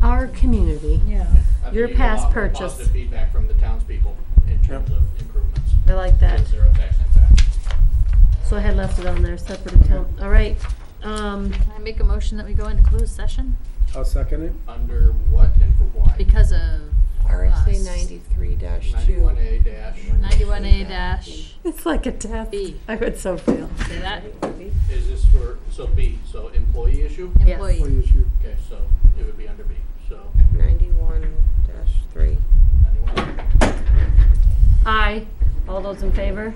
our community. Yeah. I think your you get a past lot more purchase. Positive feedback from the townspeople in terms of improvements. I like that. With zero tax impact. So I had left it on there, separate account. All right. Can I make a motion that we go into closed session I'll second it. Under what and for why? because of RSA us. 93-2. 91A dash. 91A dash It's like a test. B. I would so fail. Say that Is this for, so B, so employee issue? Yes. employee. What issue? Okay, so it would be under B, so 91-3. 91. Aye. All those in favor?